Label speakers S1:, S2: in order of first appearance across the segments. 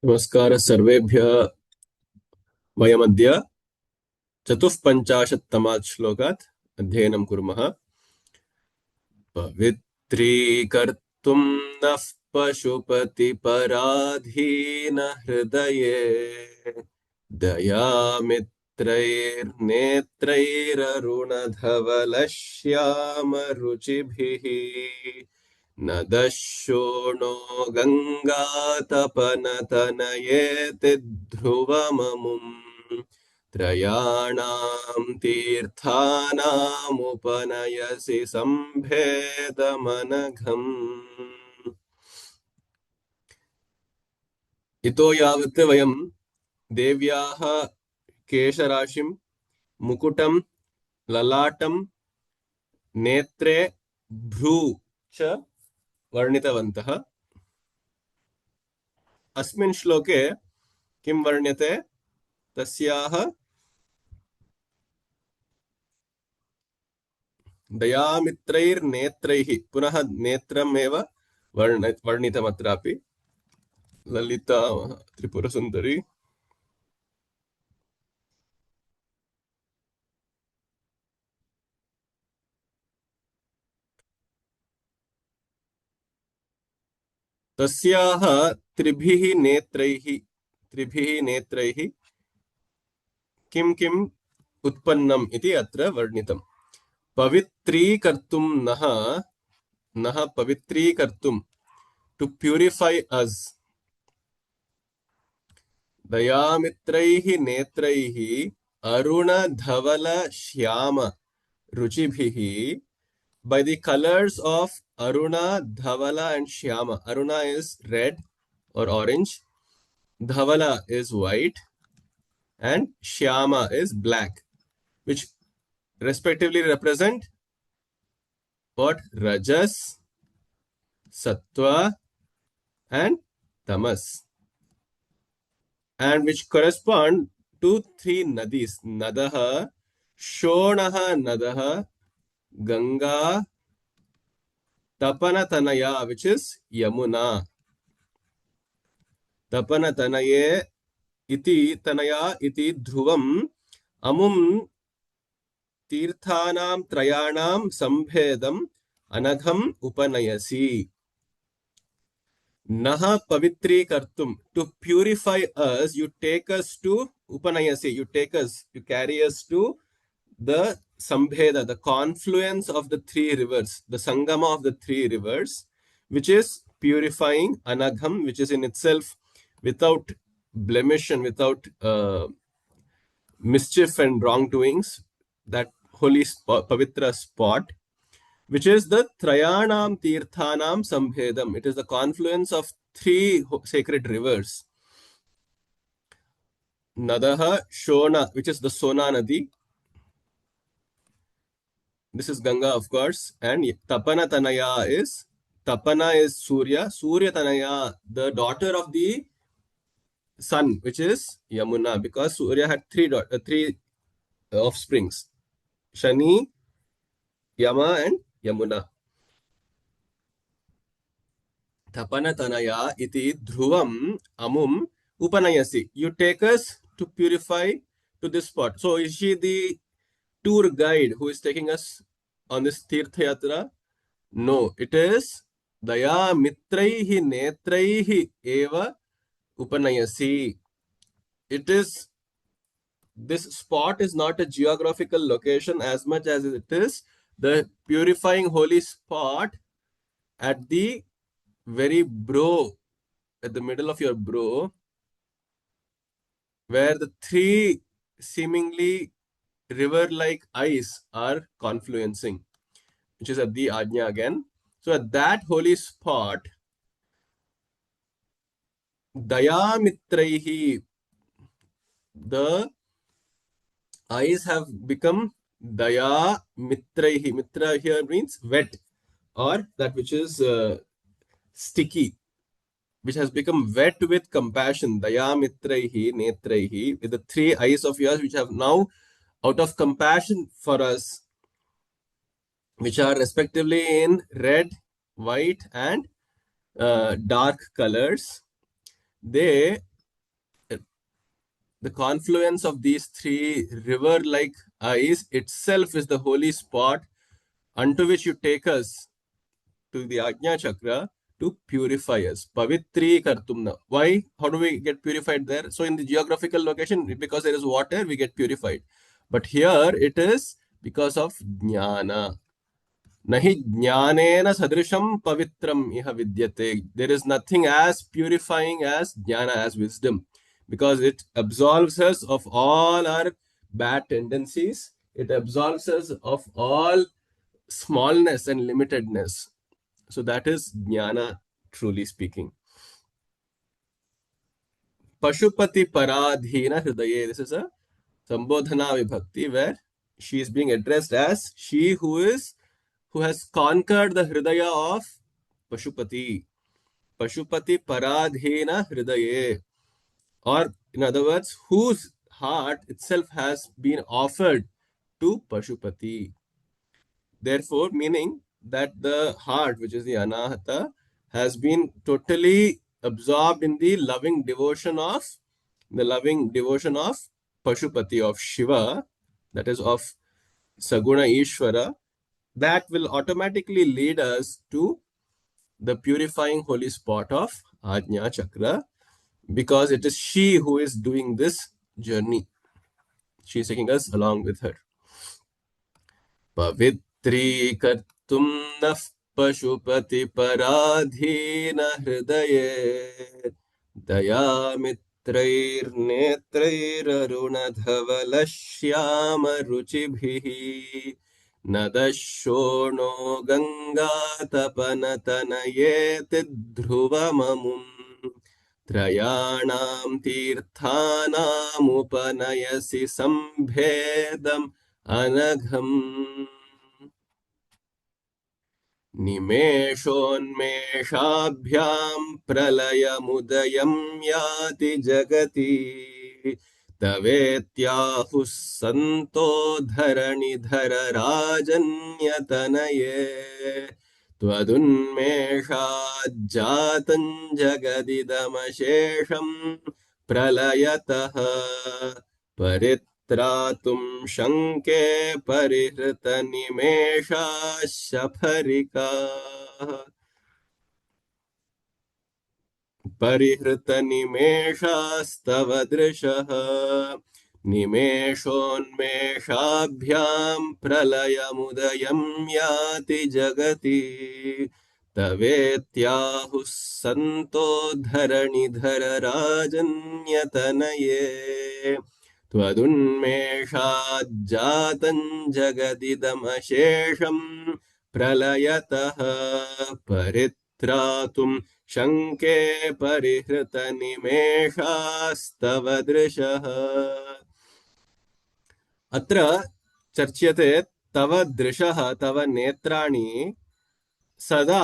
S1: नमस्कारः सर्वेभ्यः। वयमद्य चतुःपञ्चाशत्तमात् श्लोकात् अध्ययनं कुर्मः। पवित्रीकर्तुं नः पशुपतिपराधीन हृदये दयामित्रैर्नेत्रैररुणधवलश्यामरुचिभिः न दशोणो गङ्गातपनतनयेति ध्रुवममुम् त्रयाणां तीर्थानामुपनयसि सम्भेदमनघम्। इतो यावत् वयं देव्याः केशराशिं, मुकुटं, ललाटं, नेत्रे, भ्रू च वर्णितवन्तः। अस्मिन् श्लोके किं वर्ण्यते? तस्याः दयामित्रैर्नेत्रैः, पुनः नेत्रमेव वर्णितमत्रापि। ललिता त्रिपुरसुन्दरी तस्याः त्रिभिः नेत्रैः किं किम् उत्पन्नम् इति अत्र वर्णितम्। पवित्रीकर्तुं नः पवित्रीकर्तुं, टु प्यूरिफै अस्, दयामित्रैः नेत्रैः अरुणधवल Shyam रुचिभिः, by the colors of Aruna, Dhavala and Shyama. Aruna is red or orange, Dhavala is white, and Shyama is black, which respectively represent what? Rajas, Sattva, and Tamas, and which correspond to three nadis: Nadaha, Shonaha Nadaha, Ganga, Tapana Tanaya, which is Yamuna. Tapana Tanaye इति तनया इति ध्रुवम् अमुम् तीर्थानां त्रयाणां सम्भेदम् अनघम् उपनयसि। नः पवित्रीकर्तुं, to purify us, you take us to upanayasi, you carry us to the sambheda, the confluence of the three rivers, the sangama of the three rivers, which is purifying anagham, which is in itself without blemish and without mischief and wrongdoings, that holy pavitra spot, which is the Trayanam Tirthanam Sambhedam. It is the confluence of three sacred rivers. Nadaha, Shona, which is the Sona Nadi. This is Ganga, of course. And Tapana Tanaya is, Tapana is Surya. Surya Tanaya, the daughter of the sun, which is Yamuna, because Surya had three offsprings: Shani, Yama, and Yamuna. Tapana Tanaya iti dhruvam amum upanayasi. You take us to purify to this spot. So is she the tour guide who is taking us on this Tirtha Yatra? No, it is Daya Mitraihi Netraihi Eva Upanayasi. It is, this spot is not a geographical location as much as it is the purifying holy spot at the very brow, at the middle of your brow, where the three seemingly river-like eyes are confluencing, which is at the Ajna again. So at that holy spot, Dayamitraihi, the eyes have become Daya Mitraihi. Mitra here means wet, or that which is sticky, which has become wet with compassion. Daya Mitraihi Netraihi, with the three eyes of yours, which have now, out of compassion for us, which are respectively in red, white, and dark colors, they the confluence of these three river-like eyes itself is the holy spot unto which you take us to the Ajna Chakra to purify us. Pavitri Kartumna. Why? How do we get purified there? So in the geographical location, because there is water, we get purified. But here it is because of jnana. Nahi jnanena sadrisham pavitram iha vidyate. There is nothing as purifying as jnana, as wisdom, because it absolves us of all our bad tendencies. It absolves us of all smallness and limitedness. So that is jnana, truly speaking. Pashupati paradhina hridaye. This is a Sambodhana vibhakti where she is being addressed as she who has conquered the hridaya of Pashupati. Pashupati paradhina hridaye. Or in other words, whose heart itself has been offered to Pashupati. Therefore, meaning that the heart, which is the anahata, has been totally absorbed in the loving devotion of Pashupati, of Shiva, that is of Saguna Ishvara, that will automatically lead us to the purifying holy spot of Ajna Chakra, because it is she who is doing this journey. She is taking us along with her. पवित्रीकर्तुं नः पशुपतिपराधीनहृदये दयामित्रैर्नेत्रैररुणधवलश्यामरुचिभिः नदशोणो गङ्गातपनतनयेति ध्रुवममुम् त्रयाणां तीर्थानामुपनयसि सम्भेदम् अनघम् निमेषोन्मेषाभ्यां प्रलयमुदयं याति जगति तवेत्याहुः सन्तो धरणिधरराजन्यतनये त्वदुन्मेषाज्जातं जगदिदमशेषं प्रलयतः परित्रातुं शङ्के परिहृतनिमेषाः शफरिकाः परिहृतनिमेषास्तव दृशः निमेषोन्मेषाभ्यां प्रलयमुदयं याति जगति तवेत्याहुः सन्तो धरणिधरराजन्यतनये त्वदुन्मेषाज्जातं जगदिदमशेषं प्रलयतः परित्रातुं शङ्के परिहृतनिमेषास्तव दृशः. अत्र चर्च्यते तव दृशः, तव नेत्राणि सदा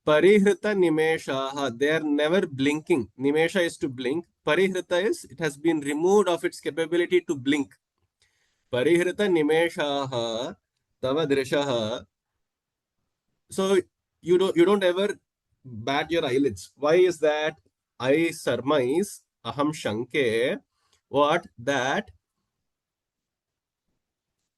S1: परिहृतनिमेषाः. They are never blinking. Nimesha is to blink. Parihrita is it has been removed of its capability to blink. Parihrita tava drishaha. So you don't ever bat your eyelids. Why is that? I surmise, aham shanke, what? That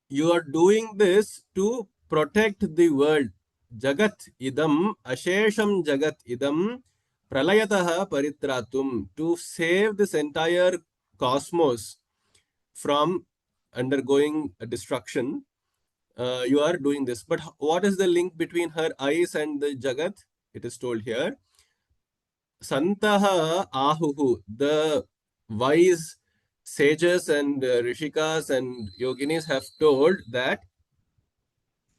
S1: you are doing this to protect the world. Jagat idam, ashesham jagat idam, pralayataha paritratum. To save this entire cosmos from undergoing a destruction, you are doing this. But what is the link between her eyes and the Jagat? It is told here. Santaha ahuhu. The wise sages and rishikas and yoginis have told that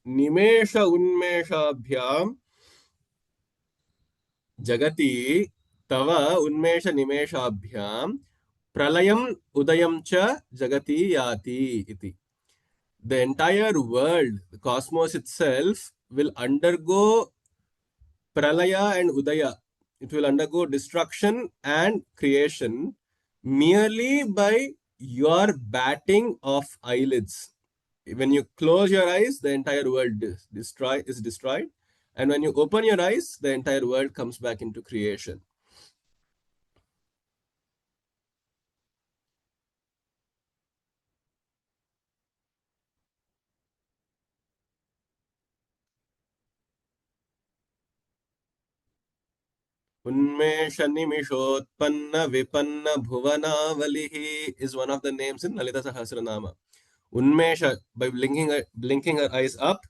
S1: Nimesha unmeshabhyam jagati tava unmesha nimeshabhyam pralayam udayam cha jagati yati iti. The entire world, the cosmos itself, will undergo pralaya and udaya. It will undergo destruction and creation merely by your batting of eyelids. When you close your eyes, the entire world is destroyed. And when you open your eyes, the entire world comes back into creation. Unmesha Nimishotpanna Vipanna Bhuvanavalihi is one of the names in Lalita Sahasranama. Unmesha, by blinking her eyes up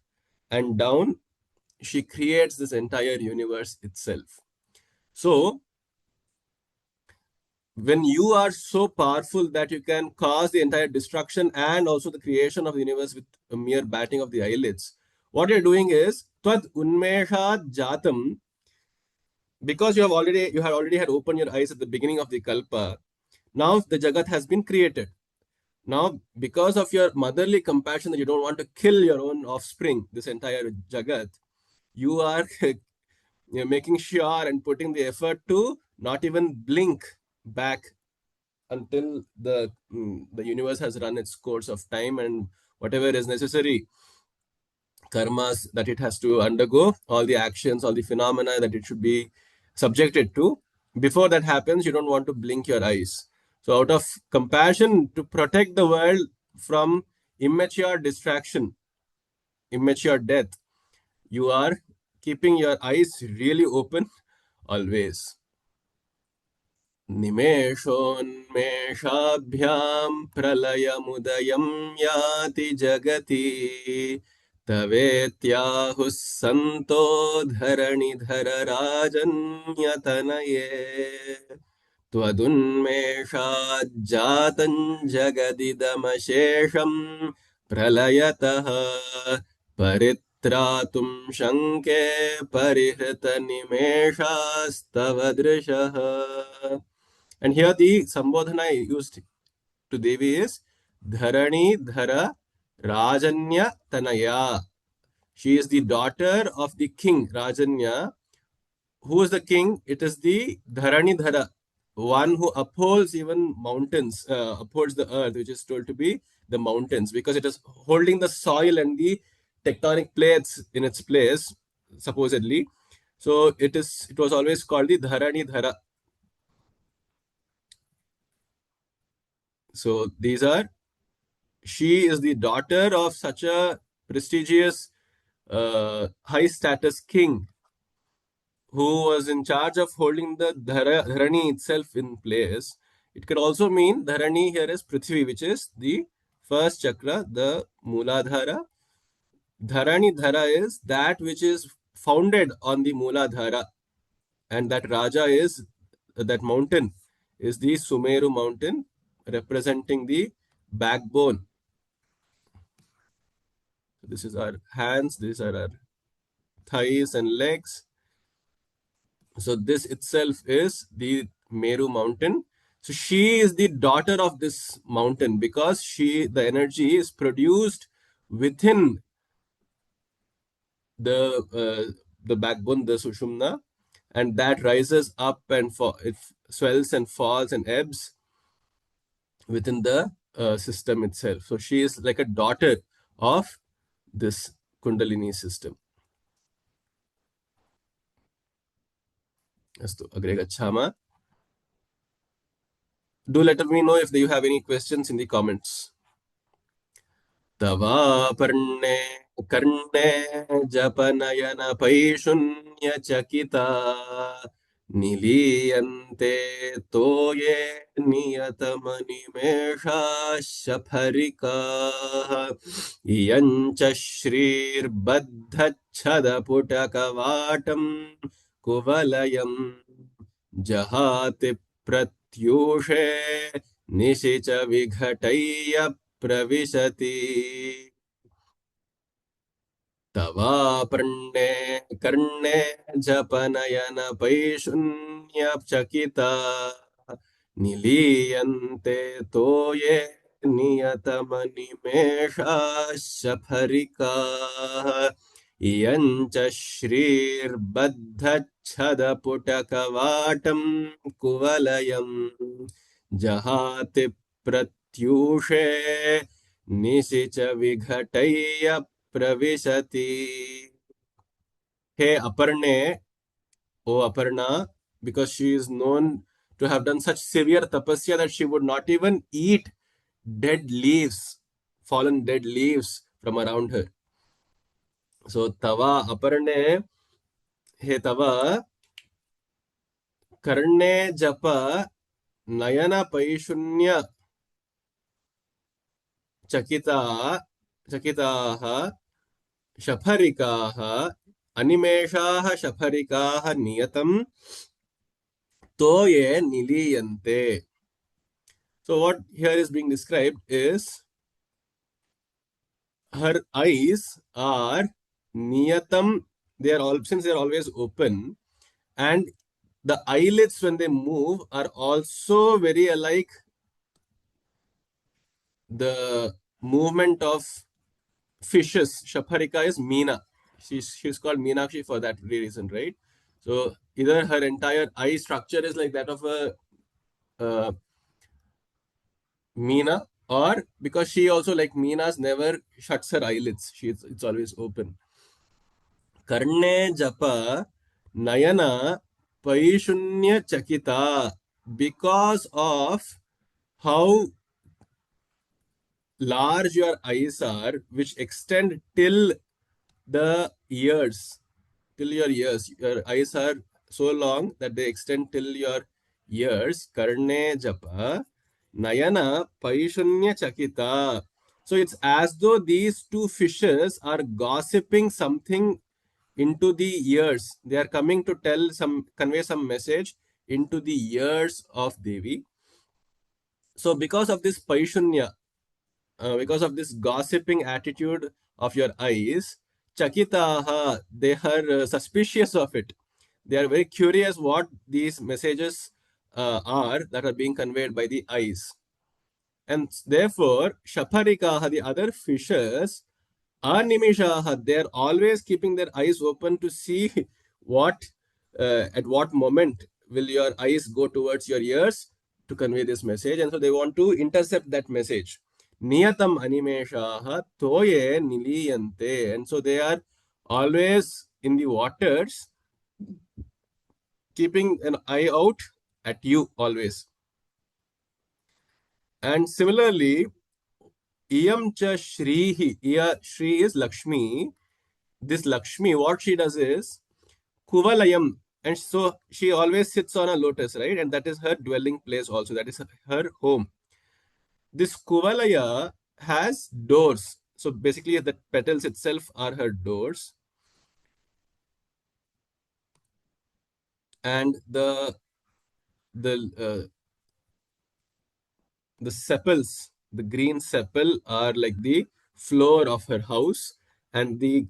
S1: and down, she creates this entire universe itself. So, when you are so powerful that you can cause the entire destruction and also the creation of the universe with a mere batting of the eyelids, what you're doing is Tvad Unmesha Jatam, because you had already had opened your eyes at the beginning of the Kalpa. Now the Jagat has been created. Now, because of your motherly compassion that you don't want to kill your own offspring, this entire Jagat, you are making sure and putting the effort to not even blink back until the universe has run its course of time and whatever is necessary karmas that it has to undergo, all the actions, all the phenomena that it should be subjected to. Before that happens, you don't want to blink your eyes. So, out of compassion to protect the world from immature distraction, immature death, you are keeping your eyes really open always. निमेषोन्मेषाभ्यां प्रलयमुदयं याति जगति तवेत्याहुः सन्तो धरणिधरराजन्यतनये त्वदुन्मेषाज्जातं जगदिदमशेषं प्रलयतः परित्रातुं शङ्के परिहृतनिमेषास्तव दृशः. And here the Sambodhana used to Devi is Dharani Dhara Rajanya Tanaya. She is the daughter of the king Rajanya. Who is the king? It is the Dharani Dhara, one who upholds even mountains, upholds the earth, which is told to be the mountains, because it is holding the soil and the tectonic plates in its place, supposedly. So it was always called the Dharani Dhara. So she is the daughter of such a prestigious, high status king who was in charge of holding the Dharani itself in place. It could also mean Dharani here is Prithvi, which is the first chakra, the Mooladhara. Dharani Dhara is that which is founded on the Mooladhara, and that Raja is that mountain is the Sumeru mountain, representing the backbone. This is our hands, these are our thighs and legs. So this itself is the Meru mountain. So she is the daughter of this mountain because the energy is produced within the backbone, the Sushumna, and that rises up and it swells and falls and ebbs within the system itself. So she is like a daughter of this Kundalini system. Astu, agre gachhama. Do let me know if you have any questions in the comments. तवापर्णे कर्णे जपनयन पैशून्यचकिता निलीयन्ते तोये नियतमनिमेषाशफरिकाः इयञ्च श्रीर्बद्धच्छदपुटकवाटं कुवलयम् जहाति प्रत्यूषे निशिच विघटय्य प्रविशति तवापर्णे कर्णे जपनयन पैशून्यचकिता निलीयन्ते तोये नियतमनिमेषाशफरिकाः इयञ्च श्रीर्बद्धच्छदपुटकवाटं कुवलयम् जहाति प्रत्यूषे निशिच विघटय्य प्रविशति. Hey Aparne, O Aparna, because she is known to have done such severe tapasya that she would not even eat dead leaves, fallen dead leaves from around her. So Tava Aparne, Hey Tava, कर्णे जप नयन पैशुन्य चकिता चकिताः शफरिकाः अनिमेषाः शफरिकाः नियतं तोये निलीयन्ते. So what here is being described is her eyes are niyatam. They are all, since they are always open, and the eyelids when they move are also very alike the movement of fishes. Shaparika is Meena. She's called Meenakshi for that reason, right? So either her entire eye structure is like that of a Meena, or because she also, like Meena's, never shuts her eyelids. It's always open. Karne japa nayana paishunya chakita, because of how large your eyes are, which extend till the ears, till your ears. Your eyes are so long that they extend till your ears. Karne japa nayana paishunya chakita. So it's as though these two fishes are gossiping something into the ears. They are coming to convey some message into the ears of Devi. So because of this paishunya, because of this gossiping attitude of your eyes, chakitaha, they are suspicious of it. They are very curious what these messages are that are being conveyed by the eyes. And therefore, shaparikaha, the other fishes, animishaha, they are always keeping their eyes open to see what, at what moment will your eyes go towards your ears to convey this message. And so they want to intercept that message. Niyatam animeshaha toye niliyante. And so they are always in the waters, keeping an eye out at you always. And similarly, iyam cha shrihi, shri is Lakshmi. This Lakshmi, what she does is kuvalayam, and so she always sits on a lotus, right? And that is her dwelling place also. That is her home. This kuvalaya has doors. So basically, the petals itself are her doors, and the the sepals, the green sepal, are like the floor of her house, and the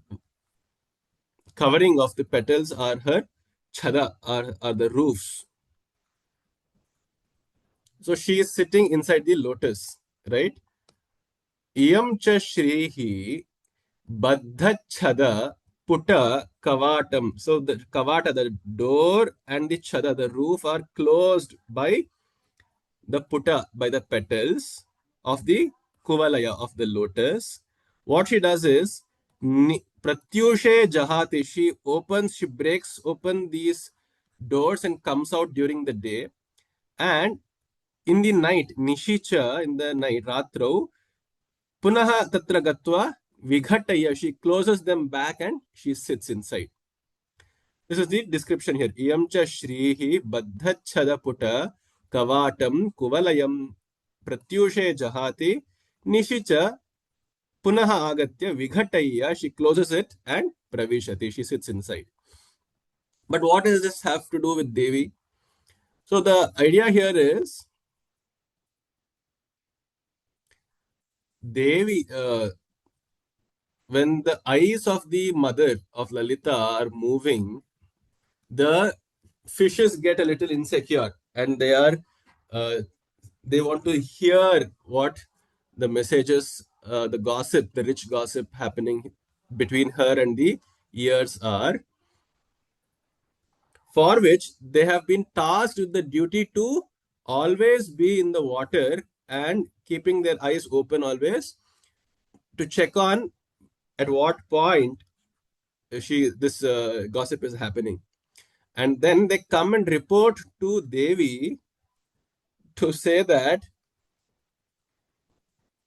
S1: covering of the petals are her chada, are the roofs. So she is sitting inside the lotus, right? Iyam cha shrihi baddhachada puta kavatam. So the kavata, the door, and the chada, the roof, are closed by the puta, by the petals of the kuvalaya, of the lotus. What she does is pratyushe jahati. She breaks open these doors and comes out during the day. And in the night, nishicha, in the night, ratrau, punaha tatra gatva vighataya. She closes them back and she sits inside. This is the description here. Iyam cha shrihi baddhachada puta kavatam kuvalayam pratyushe jahati nishicha punaha agatya vighataya. She closes it and pravishati. She sits inside. But what does this have to do with Devi? So the idea here is Devi, when the eyes of the mother of Lalita are moving, the fishes get a little insecure, and uh, they want to hear what the messages, the gossip, the rich gossip happening between her and the ears are, for which they have been tasked with the duty to always be in the water and keeping their eyes open always to check on at what point this gossip is happening. And then they come and report to Devi to say that,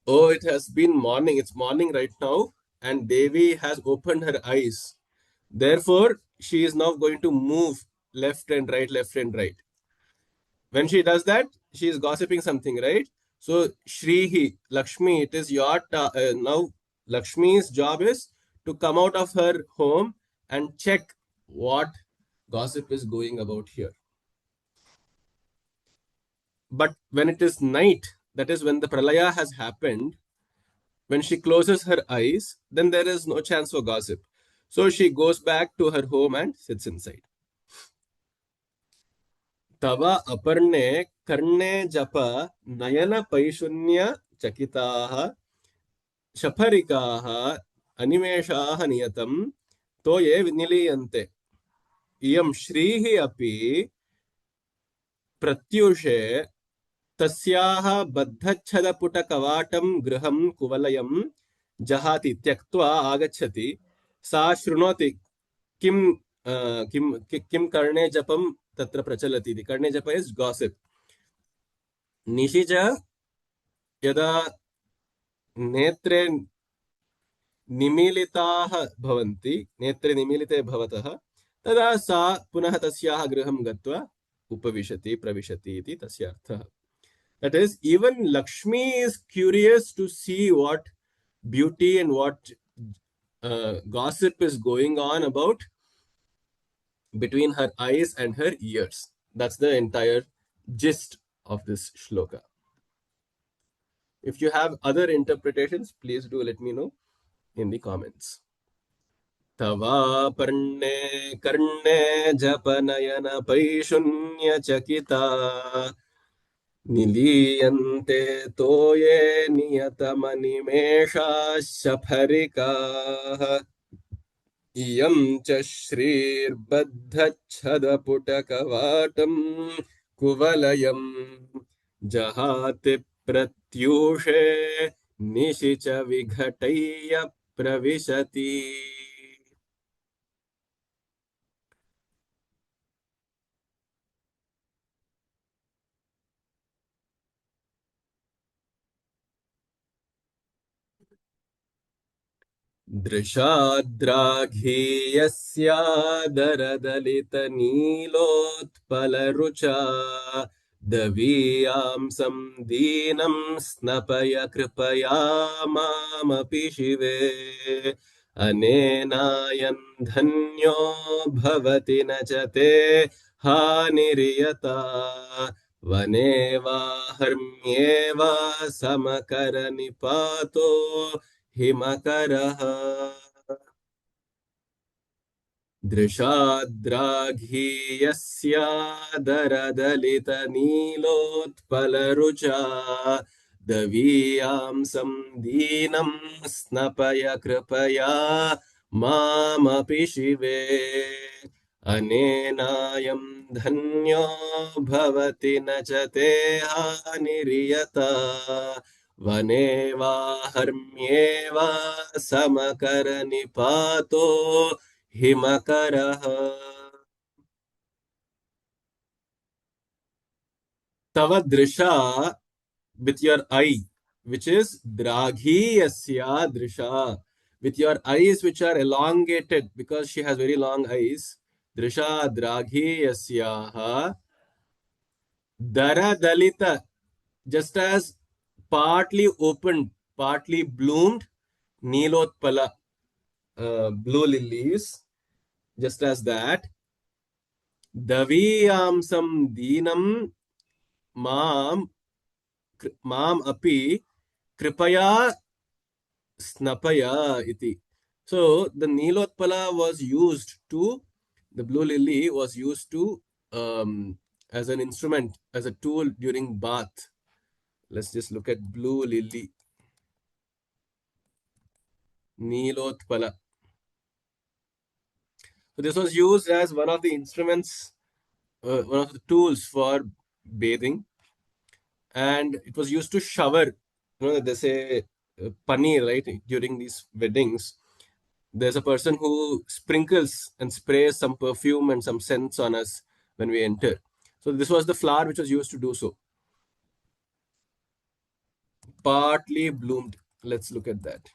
S1: oh, it has been morning, it's morning right now, and Devi has opened her eyes. Therefore, she is now going to move left and right, left and right. When she does that, she is gossiping something, right? So Shrihi, Lakshmi, it is your now Lakshmi's job is to come out of her home and check what gossip is going about here. But when it is night, that is when the pralaya has happened, when she closes her eyes, then there is no chance for gossip. So she goes back to her home and sits inside. Tava aparne karne japa nayana paishunya chakitaha शफरिकाः अनिमेषाः नियतं तो ये निलीयन्ते इयं श्रीः अपि प्रत्यूषे तस्याः बद्धच्छदपुटकवाटं गृहं कुवलयं जहाति त्यक्त्वा आगच्छति सा शृणोति किं किं कर्णे जपं तत्र प्रचलति इति कर्णे जप इस् गासिप् निशिच यदा नेत्रे निमीलिताः भवन्ति नेत्रे निमीलिते भवतः तदा सा पुनः तस्याः गृहं गत्वा उपविशति प्रविशति इति तस्य अर्थः. That is, even Lakshmi is curious to see what beauty and what gossip is going on about between her eyes and her ears. That's the entire gist of this shloka. If you have other interpretations, please do let me know in the comments. तवापर्णे कर्णे जपनयन पैशून्यचकिता निलीयन्ते तोये नियतमनिमेषाः शफरिकाः इयं च श्रीर्बद्धच्छदपुटकवाटं कुवलयं जहाति प्रत्यूषे निशिच विघटय्य प्रविशति. दृशाद्राघीयस्यादरदलितनीलोत्पलरुचा दवीयांसं दीनं स्नपय कृपया मामपि शिवे अनेनायं धन्यो भवति न च ते हानिर्यता वने वा हर्म्ये वा समकरनिपातो हिमकरः दृशाद्राघीयस्यादरदलितनीलोत्पलरुचा दवीयांसं दीनं स्नपय कृपया मामपि शिवे अनेनायं धन्यो भवति न च ते हानिर्यता वने वा हर्म्ये वा समकरनिपातो हिमकरः. तव दृशा with your eye, which is dragiyasya drisha, with your eyes which are elongated because she has very long eyes. Drisha dragiyasyaha dara dalita, just as partly opened, partly bloomed, nilotpala, blue lilies, just as that. Daviyamsam deenam mam api kripaya snapaya iti. So the nilotpala was used to, the blue lily was used to as an instrument, as a tool during bath. Let's just look at blue lily. Nilotpala. So this was used as one of the instruments, one of the tools for bathing, and it was used to shower. You know, they say pani, right? During these weddings, there's a person who sprinkles and sprays some perfume and some scents on us when we enter. So this was the flower which was used to do so. Partly bloomed. Let's look at that.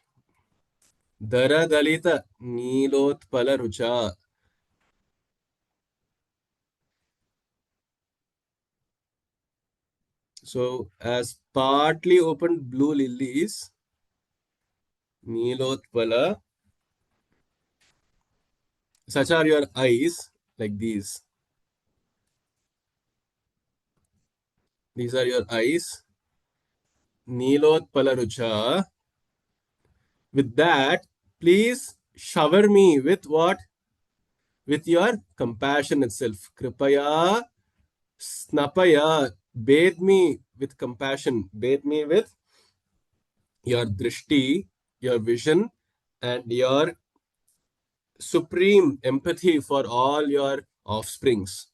S1: Dara dalita nilotpala rucha. So, as partly opened blue lilies, Nilotpala, such are your eyes, like these. These are your eyes. Nilotpala Rucha. With that, please shower me with what? With your compassion itself. Kripaya, snapaya, bathe me with compassion. Bathe me with your drishti, your vision, and your supreme empathy for all your offsprings.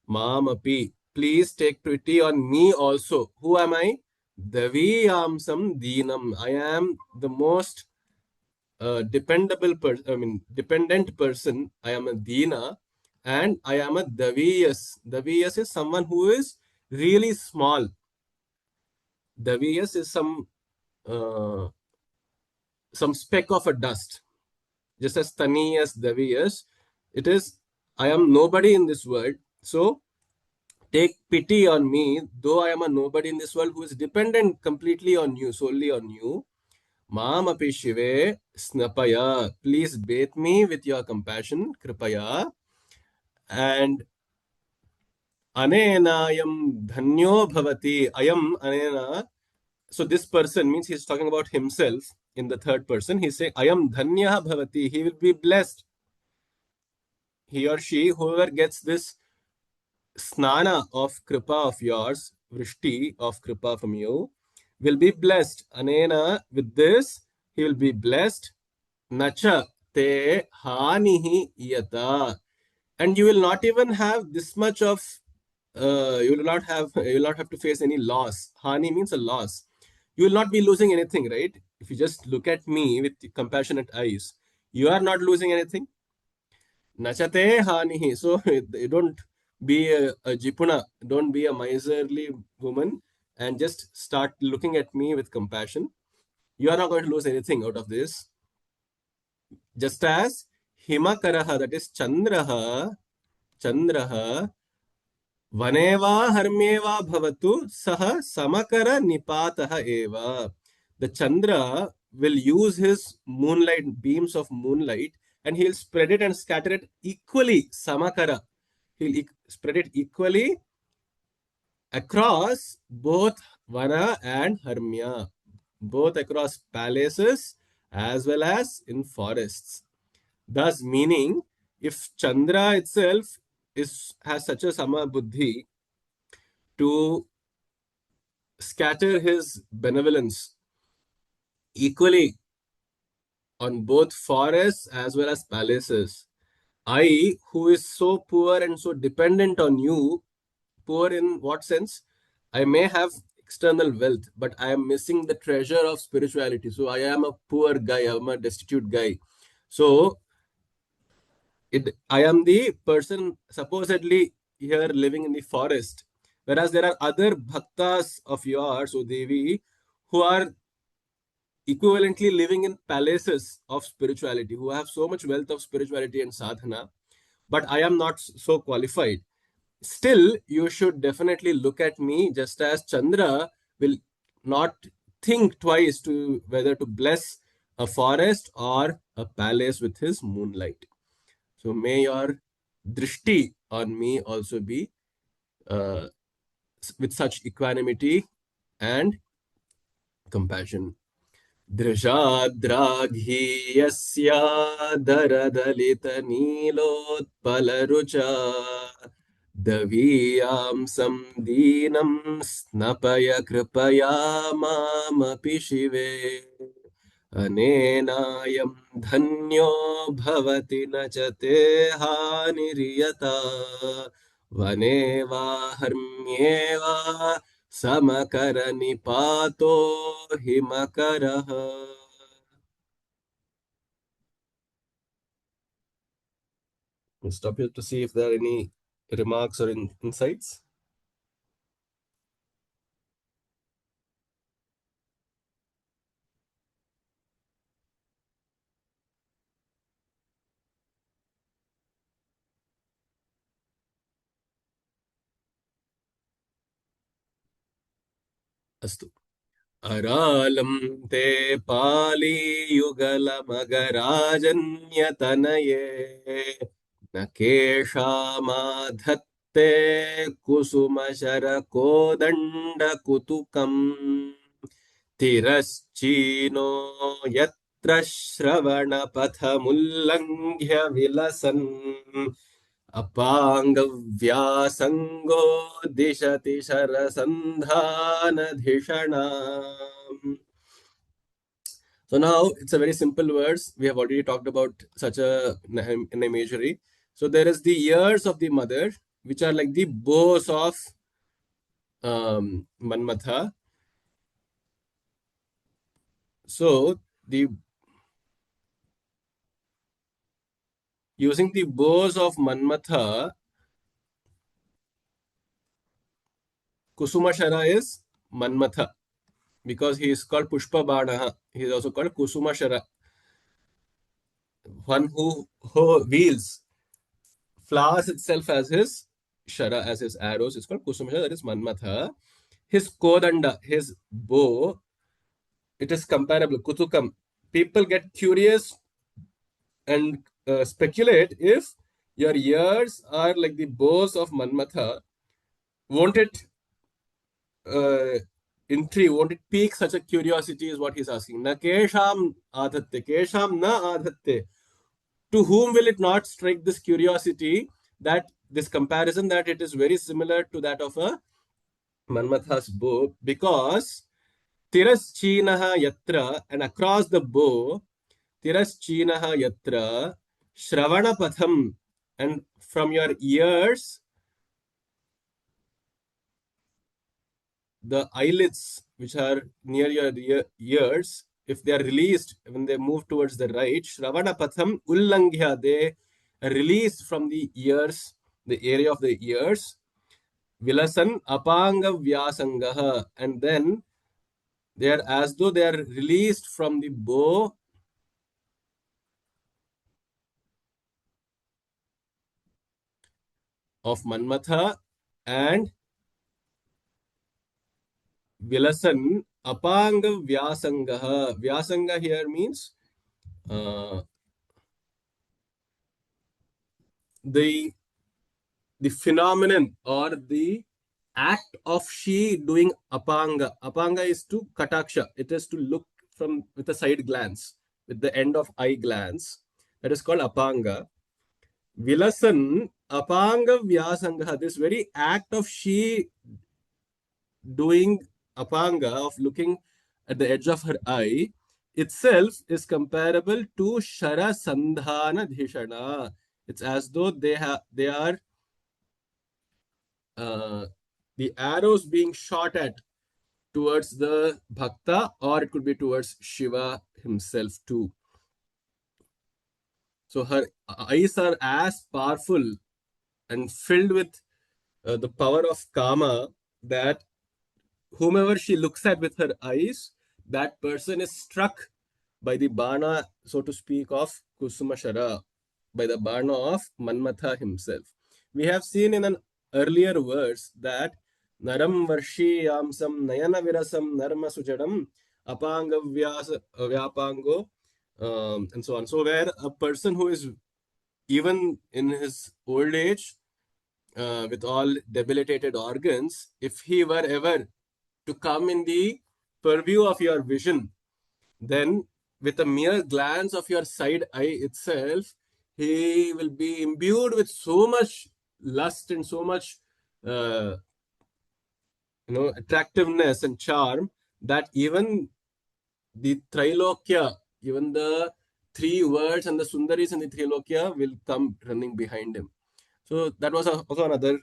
S1: Mamapi, please take pity on me also. Who am I? Daviyamsam Deenam. I am the most dependable person, I mean, dependent person. I am a Deena and I am a Daviyas. Daviyas is someone who is really small. Daviyas is uh, some speck of a dust. Just as Tani as Daviyas, it is, I am nobody in this world. So take pity on me, though I am a nobody in this world who is dependent completely on you, solely on you. Mam api Shive snapaya. Please bathe me with your compassion, kripaya. And anenayam dhanyo bhavati. Ayam anena. So this person means he's talking about himself in the third person. He's saying, Ayam dhanya bhavati. He will be blessed. He or she, whoever gets this snana of kripa of yours, vrishti of kripa from you, will be blessed. Anena, with this, he will be blessed. Nacha te hanihi yata. And you will not even have this much of, you will not have to face any loss. Hani means a loss. You will not be losing anything, right? If you just look at me with compassionate eyes, you are not losing anything. Nachate hanihi. So you don't be a jipuna, don't be a miserly woman and just start looking at me with compassion. You are not going to lose anything out of this. Just as Himakaraha, that is Chandraha, Vaneva Harmeva Bhavatu Saha Samakara Nipataha Eva. The Chandra will use his moonlight, beams of moonlight, and he'll spread it and scatter it equally, Samakara. He'll spread it equally across both Vana and Harmya, both across palaces as well as in forests. Thus, meaning, if Chandra itself has such a sama buddhi to scatter his benevolence equally on both forests as well as palaces, I, who is so poor and so dependent on you, poor in what sense? I may have external wealth, but I am missing the treasure of spirituality. So I am a poor guy, I am a destitute guy. So I am the person supposedly here living in the forest, whereas there are other bhaktas of yours, O Devi, who are equivalently living in palaces of spirituality, who have so much wealth of spirituality and sadhana, but I am not so qualified. Still, you should definitely look at me just as Chandra will not think twice to whether to bless a forest or a palace with his moonlight. So may your drishti on me also be uh, with such equanimity and compassion. दृशाद्राघीयस्या दरदलितनीलोत्पलरुचा दवीयां सन्दीनं स्नपय कृपया मामपि शिवे अनेनायं धन्यो भवति न च ते हानिर्यता वने वा हर्म्ये वा समकरनिपातो हिमकरः. We'll stop here to see if there are any remarks or insights. अस्तु अरालं ते पालीयुगलमगराजन्यतनये न केषामाधत्ते कुसुमशरकोदण्डकुतुकम् तिरश्चीनो यत्र श्रवणपथमुल्लङ्घ्य विलसन् अपाङ्गव्यासङ्गो दिशति शरसन्धानधिषणाम्. So now it's a very simple words. We have already talked about such an imagery. So there is the ears of the mother, which are like the bows of Manmatha. So the using the bows of Manmatha, Kusumashara is Manmatha because he is called Pushpa Banaha. He is also called Kusumashara, one who wields flowers itself as his shara, as his arrows. It's called Kusumashara, that is Manmatha. His Kodanda, his bow, it is comparable. Kutukam. People get curious and speculate if your ears are like the bows of Manmatha. Won't it uh, intrigue? Won't it pique such a curiosity? Is what he's asking. Na kesham adhatte, kesham na adhatte. To whom will it not strike this curiosity, that this comparison, that it is very similar to that of a Manmatha's bow, because Tiraschinaha Yatra, and across the bow, Tiraschinaha Yatra, Shravana Patham, and from your ears, the eyelids which are near your ears, if they are released, when they move towards the right, Shravana Patham Ullanghya, they are released from the ears, the area of the ears, Vilasan Apanga Vyasangaha, and then they are as though they are released from the bow of Manmatha, and Vilasan Apanga Vyasangaha. Vyasanga here means uh, the phenomenon or the act of she doing apanga. Apanga is to kataksha. It is to look from with a side glance, with the end of eye glance. That is called apanga. Vilasan apanga vyasanga. This very act of she doing apanga, of looking at the edge of her eye, itself is comparable to shara sandhana dhishana. It's as though they are uh, the arrows being shot at towards the bhakta, or it could be towards Shiva himself too. So her eyes are as powerful and filled with the power of kama, that whomever she looks at with her eyes, that person is struck by the bana, so to speak, of Kusumashara, by the bana of Manmatha himself. We have seen in an earlier verse that Naram Varshi Yamsam Nayana Virasam Narma Sujadam Apanga Vyapango, and so on. So, where a person who is even in his old age, with all debilitated organs, if he were ever to come in the purview of your vision, then with a mere glance of your side eye itself, he will be imbued with so much lust and so much uh, attractiveness and charm, that even the Trilokya, even the three words and the Sundaris in the Trilokya will come running behind him. So that was also another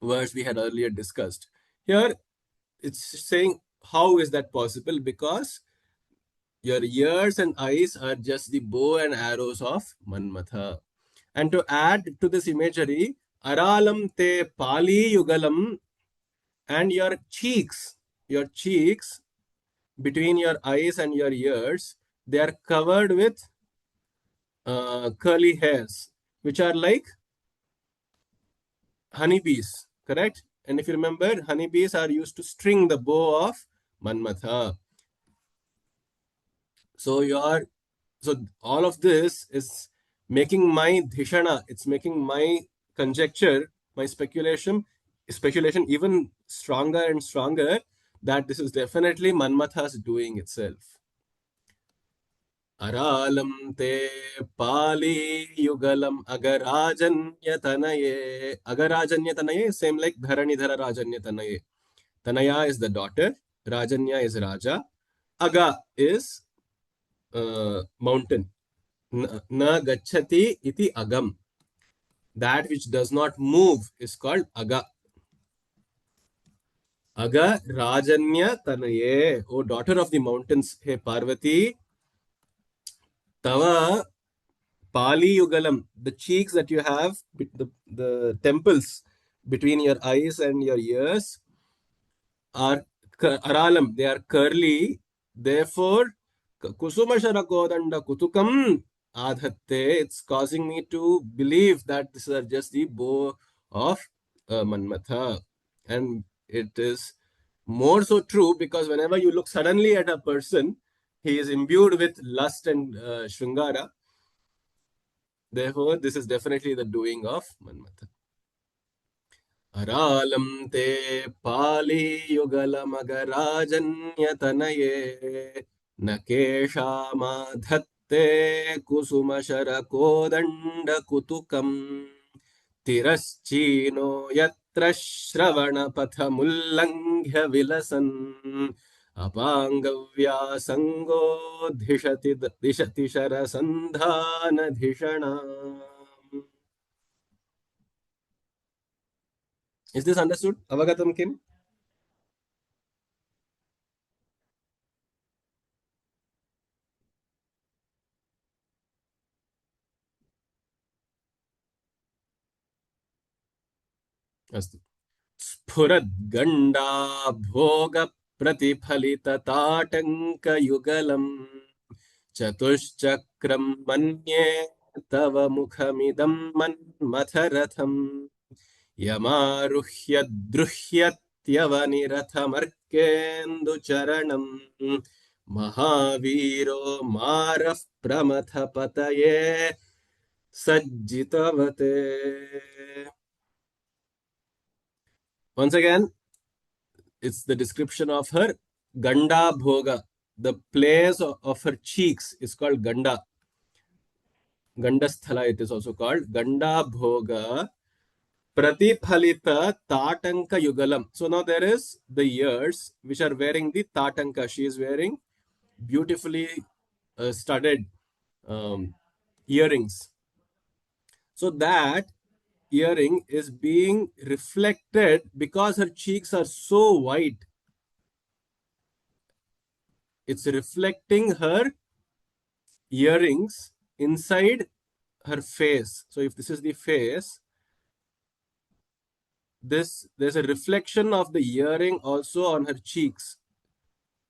S1: verse we had earlier discussed. Here it's saying, how is that possible? Because your ears and eyes are just the bow and arrows of Manmatha. And to add to this imagery, Aralam te Pali Yugalam, and your cheeks between your eyes and your ears, they are covered with curly hairs, which are like honeybees, correct? And if you remember, honeybees are used to string the bow of Manmatha. So so all of this is making my dhishana, it's making my conjecture, my speculation even stronger and stronger, that this is definitely Manmatha's doing itself. Aralam te pali yugalam agarajanyatanaye. Agarajanyatanaye, same like Dharanidhara Rajanyatanaye. Tanaya is the daughter, Rajanya is Raja, Aga is mountain. Na gachati iti agam. That which does not move is called aga. Aga Rajanya Tanaye. O daughter of the mountains, hey Parvati, Tava Pali Yugalam, the cheeks that you have, the temples between your eyes and your ears are aralam, they are curly. Therefore, Kusumasharakodanda Kutukam Adhatte, it's causing me to believe that this is just the bow of Manmatha. And it is more so true because whenever you look suddenly at a person, he is imbued with lust and Shringara. Therefore, this is definitely the doing of Manmatha. अरालं ते पालीयुगलमगराजन्यतनये न केषामाधत्ते कुसुमशरकोदण्डकुतुकम् तिरश्चीनो यत्र श्रवणपथमुल्लङ्घ्य विलसन् अपाङ्गव्यासङ्गो दिशति शरसन्धानधिषणा. Is this understood? Avagatam Kim? Astu. Sphuradganda bhoga प्रतिफलितताटङ्कयुगलम् चतुश्चक्रं मन्ये तव मुखमिदं मन्मथरथम् यमारुह्य द्रुह्यत्यवनिरथमर्केन्दुचरणम् महावीरो मारः प्रमथपतये सज्जितवते. Once again, it's the description of her Ganda Bhoga. The place of her cheeks is called Ganda. Gandasthala it is also called. Ganda Bhoga Pratiphalita Tatanka Yugalam. So now there is the ears which are wearing the Tatanka. She is wearing beautifully studded earrings. So that earring is being reflected because her cheeks are so white. It's reflecting her earrings inside her face. So if this is the face, there's a reflection of the earring also on her cheeks.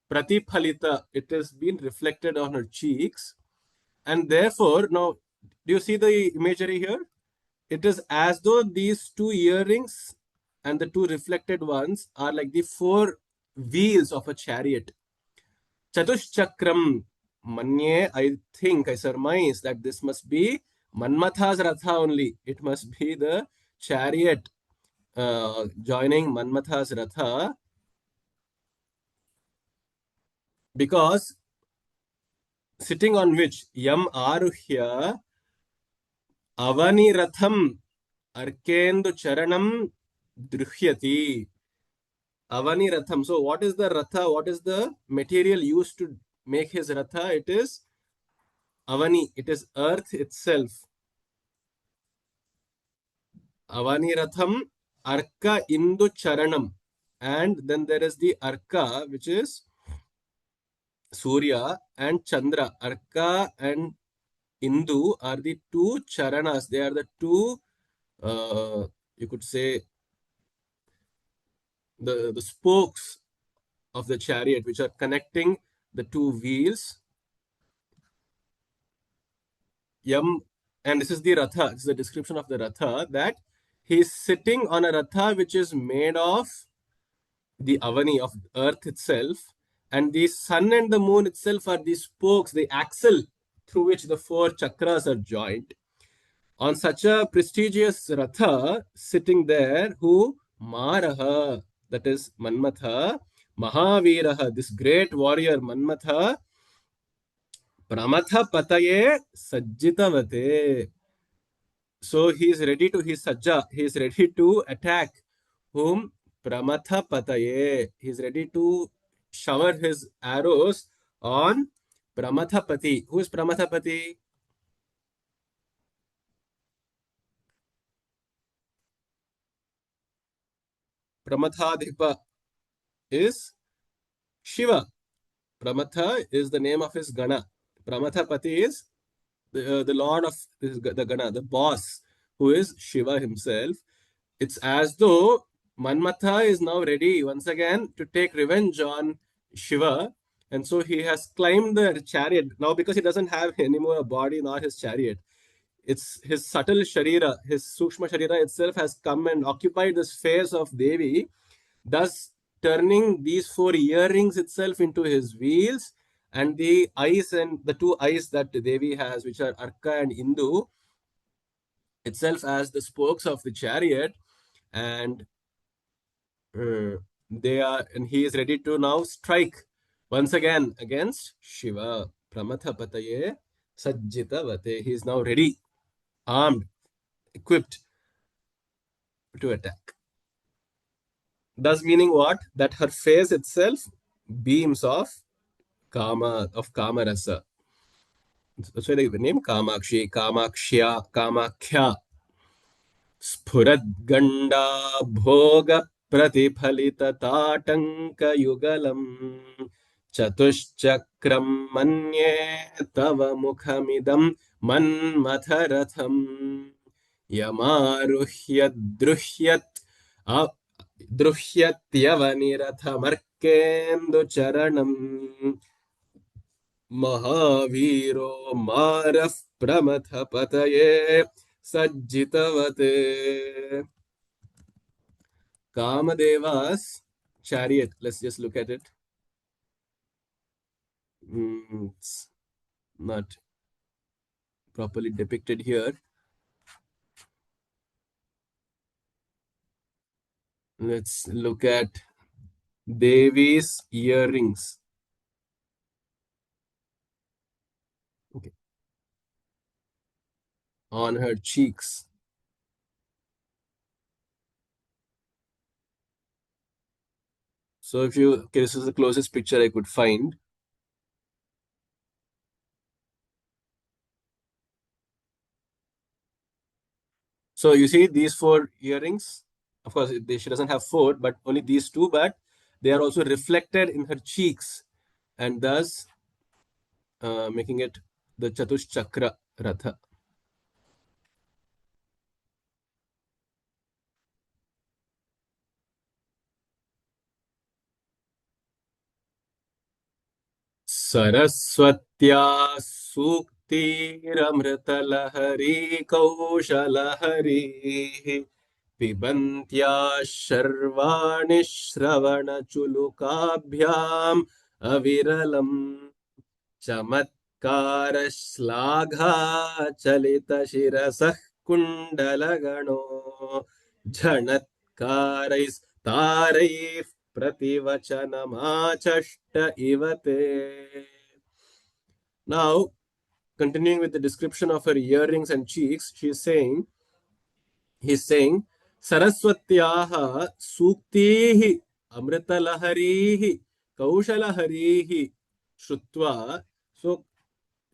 S1: Pratiphalita, it has been reflected on her cheeks. And therefore, now, do you see the imagery here? It is as though these two earrings and the two reflected ones are like the four wheels of a chariot. Chatushchakram Manye, I think, I surmise that this must be Manmatha's Ratha only. It must be the chariot joining Manmatha's Ratha, because sitting on which Yam Aruhya Avani Ratham Arkendu Charanam Druhyati. Avani Ratham. So what is the Ratha? What is the material used to make his Ratha? It is Avani. It is earth itself. Avani Ratham Arka Indu Charanam. And then there is the Arka, which is Surya and Chandra. Arka and Indu are the two Charanas. They are the two, you could say, the spokes of the chariot, which are connecting the two wheels. Yam, and this is the Ratha. This is the description of the Ratha, that He's sitting on a ratha which is made of the avani of earth itself, and the sun and the moon itself are the spokes, the axle through which the four chakras are joined. On such a prestigious ratha, sitting there, who Maraha, that is Manmatha, Mahaviraha, this great warrior Manmatha, Pramatha Pataye Sajjitavate. So he is ready to his sajja, he is ready to attack whom Pramatha Pataye. He is ready to shower his arrows on Pramathapati. Who is Pramathapati? Pramathadhipa is Shiva. Pramatha is the name of his Gana. Pramathapati is the lord of the Gana, the boss, who is Shiva himself. It's as though Manmatha is now ready once again to take revenge on Shiva. And so he has climbed the chariot. Now, because he doesn't have anymore a body nor his chariot, it's his subtle Sharira, his Sukshma Sharira itself has come and occupied this face of Devi, thus turning these four earrings itself into his wheels, and the eyes and the two eyes that Devi has, which are Arka and Indu, itself as the spokes of the chariot. And they are, and he is ready to now strike once again against Shiva. Pramathapataye Sajjitavate. He is now ready, armed, equipped to attack. Thus, meaning what? That her face itself beams of Kama, of Kama Rasa. That's why the name Kamakshi, Kamakshya, Kamakhya. स्फुरद्गण्डा भोगप्रतिफलितताटङ्कयुगलम् चतुश्चक्रं मन्ये तव मुखमिदं मन्मथरथम् यमारुह्य द्रुह्यत्यवनिरथमर्केन्दुचरणम् महावीरो मारः प्रमथपतये Sajjitavate. Kamadeva's chariot. Let's just look at it. It's not properly depicted here. Let's look at Devi's earrings. Okay. On her cheeks. So if you, okay, this is the closest picture I could find. So you see these four earrings. Of course, she doesn't have four, but only these two. But they are also reflected in her cheeks, and thus making it the Chatush Chakra Ratha. सरस्वत्या सूक्तिरमृतलहरी कौशलहरी पिबन्त्या शर्वाणि श्रवणचुलुकाभ्याम् अविरलम् चमत्कारश्लाघाचलितशिरसः कुण्डलगणो झणत्कारैस्तारैः प्रतिवचनमाचष्ट इव ते. Now, continuing with the description of her earrings and cheeks, he's saying, Saraswatyaha suktihi amritalaharihi kaushalaharihi shrutva. So,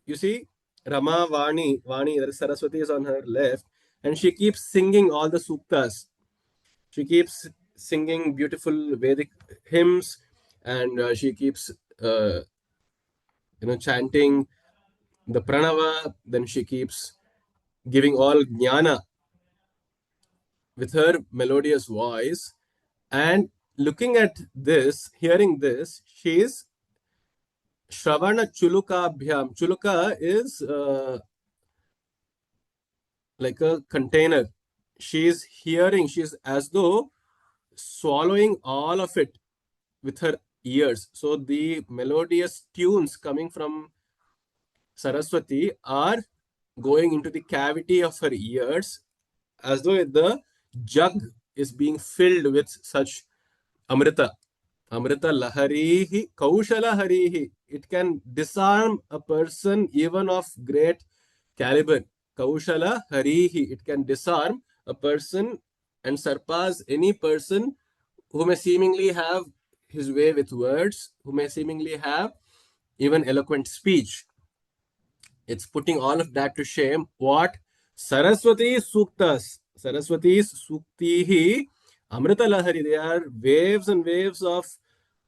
S1: you see, Rama Vani, that is Saraswati is on her left, and she keeps singing all the suktas. She keeps singing beautiful Vedic hymns, and she keeps, chanting the pranava. Then she keeps giving all jnana with her melodious voice. And looking at this, hearing this, she is Shravana Chulukabhyam. Chuluka is like a container. She's hearing, she's as though swallowing all of it with her ears. So the melodious tunes coming from Saraswati are going into the cavity of her ears as though the jug is being filled with such Amrita. Amrita Laharihi, Kaushala Harihi. It can disarm a person even of great caliber. Kaushala Harihi. It can disarm a person and surpass any person who may seemingly have his way with words, who may seemingly have even eloquent speech. It's putting all of that to shame. What? Saraswati Suktas. Saraswati's Suktihi Amrita Lahari. They are waves and waves of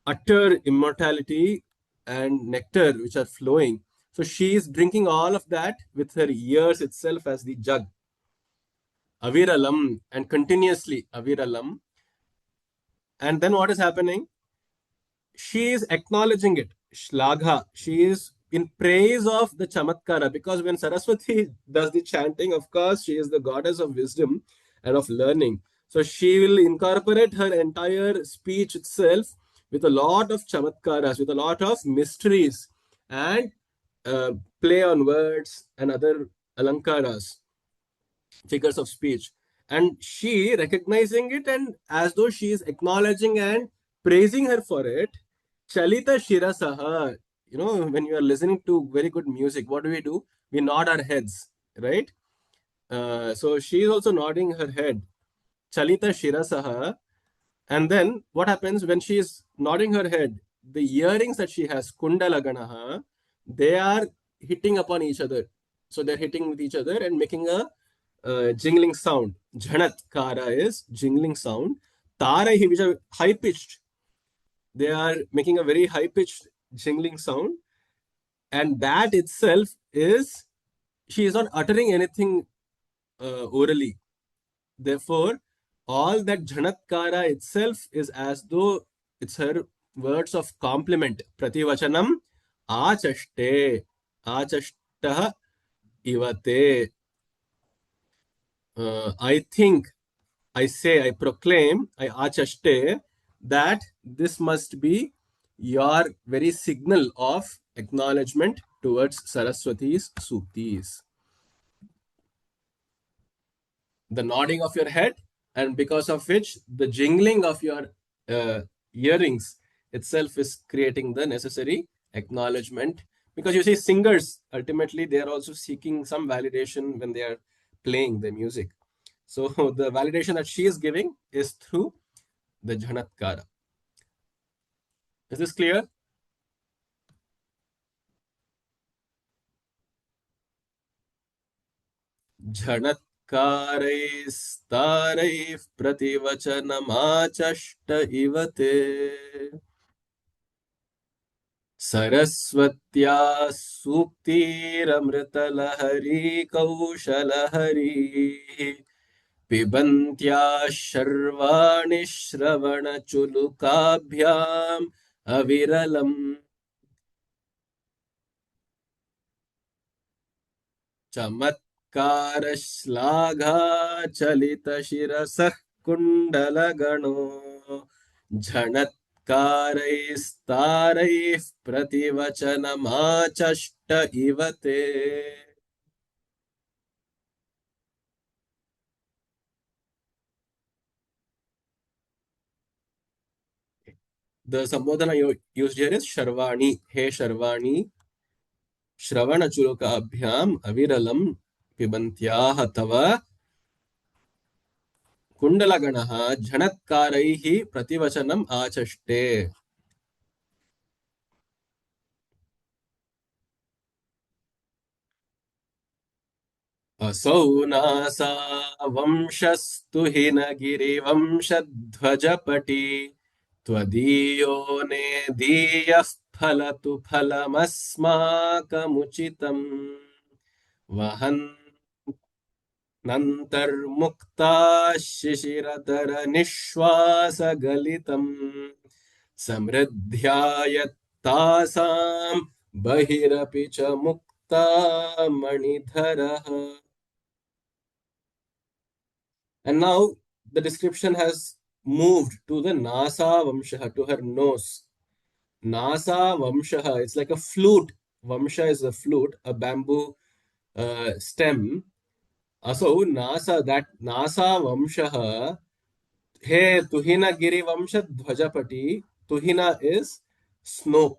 S1: utter immortality and nectar which are flowing. So she is drinking all of that with her ears itself as the jug. Aviralam, and continuously Aviralam. And then what is happening? She is acknowledging it. Shlagha. She is in praise of the Chamatkara, because when Saraswati does the chanting, of course, she is the goddess of wisdom and of learning. So she will incorporate her entire speech itself with a lot of Chamatkaras, with a lot of mysteries and uh, play on words and other alankaras, figures of speech. And she recognizing it, and as though she is acknowledging and praising her for it, Chalita Shirasaha. When you are listening to very good music, what do? We nod our heads, right? So she is also nodding her head. Chalita Shirasaha. And then what happens when she is nodding her head? The earrings that she has, Kundalaganaha, they are hitting upon each other. So they're hitting with each other and making a jingling sound. Jhanat Kara is jingling sound. Tarahi, which are high pitched. They are making a very high pitched jingling sound. And that itself is, she is not uttering anything orally. Therefore, all that Jhanatkara itself is as though it's her words of compliment. Prativachanam achaste, achastah ivate. I think, I say, I proclaim, I achaste, that this must be your very signal of acknowledgement towards Saraswati's Suktis. The nodding of your head, and because of which the jingling of your uh, earrings itself is creating the necessary acknowledgement. Because you see, singers ultimately they are also seeking some validation when they are playing the music. So the validation that she is giving is through the Jhanatkara. Is this clear? झणत्कारैस्तारैः प्रतिवचनमाचष्ट इव ते सरस्वत्या सूक्तिरमृतलहरी कौशलहरी पिबन्त्या शर्वाणि श्रवणचुलुकाभ्याम् अविरलम् चमत्कारश्लाघाचलितशिरसः कुण्डलगणो झणत्कारैस्तारैः प्रतिवचनमाचष्ट इव ते. The Sambodhana used here is Sharvani. Hey Sharvani, Shravanachulukabhyam Aviralam Pibantyah Tava Kundalaganaha Jhanatkaraihi Prativachanam Achaste. असौ NASA वंशस्तु हि न गिरिवंशध्वजपटी त्वदीयो नेदीयः फलतु फलमस्माकमुचितम् वहन्तर्मुक्ता शिशिरतरनिःश्वासगलितम् समृद्ध्यायत्तासाम् बहिरपि च मुक्ता मणिधरः. And now the description has moved to the Nasa Vamshaha, to her nose. Nasa Vamshaha, it's like a flute. Vamsha is a flute, a bamboo stem. So Nasa, that Nasa Vamshaha, Hey Tuhina Giri Vamsha Dhvajapati. Tuhina is snow.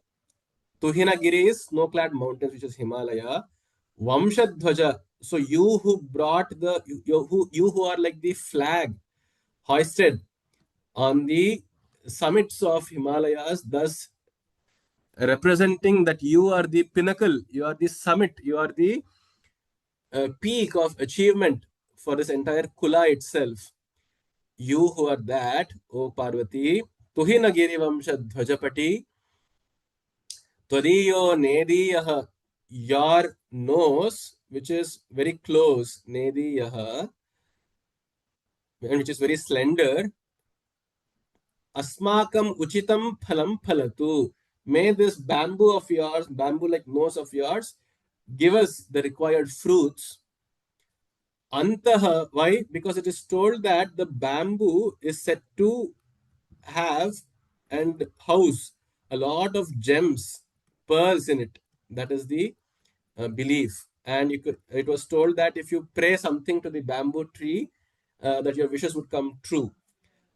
S1: Tuhina Giri is snow-clad mountains, which is Himalaya. Vamshadhwaja. So you who brought the you who are like the flag hoisted on the summits of Himalayas, thus representing that you are the pinnacle, you are the summit, you are the peak of achievement for this entire Kula itself. You who are that, O Parvati, Tuhinagiri Vamsha Dhvajapati, Tvadiyo Nediyaha, your nose, which is very close, Nediyaha, and which is very slender, Asmakam Uchitam Phalam Phalatu. May this bamboo of yours, bamboo like nose of yours, give us the required fruits. Antaha, why? Because it is told that the bamboo is said to have and house a lot of gems, pearls in it. That is the belief. And it was told that if you pray something to the bamboo tree, that your wishes would come true.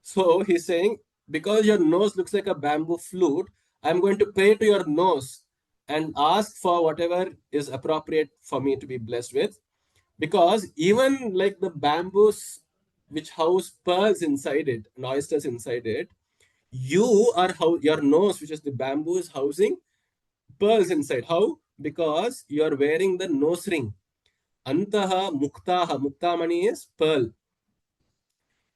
S1: So he's saying, because your nose looks like a bamboo flute, I'm going to pray to your nose and ask for whatever is appropriate for me to be blessed with. Because even like the bamboos which house pearls inside it, and oysters inside it, you are how your nose, which is the bamboo, is housing pearls inside. How? Because you are wearing the nose ring. Antaha muktaha. Muktamani is pearl.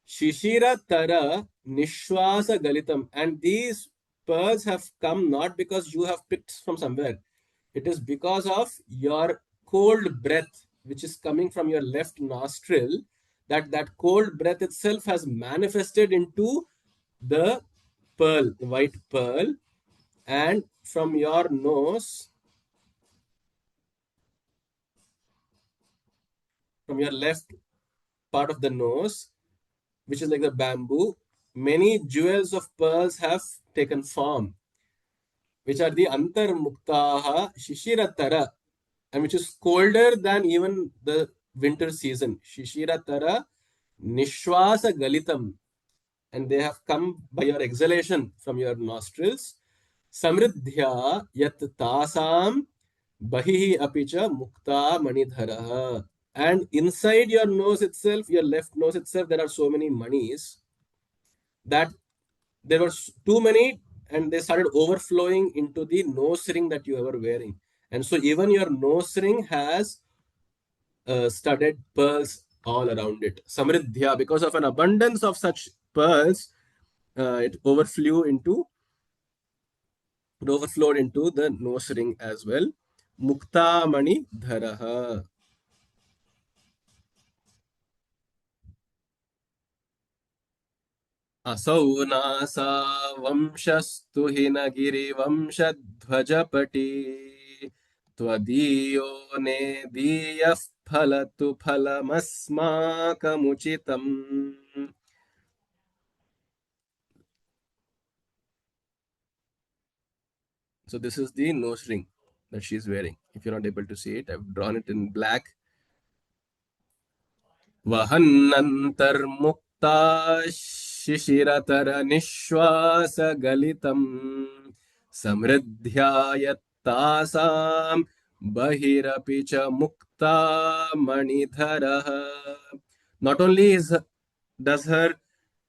S1: Shishira Tara Nishwasa Galitam. And these pearls have come not because you have picked from somewhere. It is because of your cold breath, which is coming from your left nostril, that cold breath itself has manifested into the pearl, the white pearl. And from your nose, from your left part of the nose, which is like the bamboo, many jewels of pearls have taken form, which are the Antar Muktaha Shishiratara, and which is colder than even the winter season. Shishiratara Nishwasa Galitam, and they have come by your exhalation from your nostrils. Samriddhya Yat Tasam Bahihi Apicha Mukta Manidharaha. And inside your nose itself, your left nose itself, there are so many manis that there were too many and they started overflowing into the nose ring that you were wearing. And so even your nose ring has studded pearls all around it. Samriddhya, because of an abundance of such pearls, it overflowed into the nose ring as well. Mukta Mani Dharaha. असौ NASA वंशस्तु हिनगिरिवंशध्वजपटी त्वदीयो नेदीयः फलतु फलमस्माकमुचितम्. So this is the nose ring that she's wearing. If you're not able to see it, I've drawn it in black. वहन्नन्तर्मुक्ता शिशिरतरनिःश्वासगलितम् समृद्ध्यायत्तासां बहिरपि च मुक्ता मणिधरः. Not only does her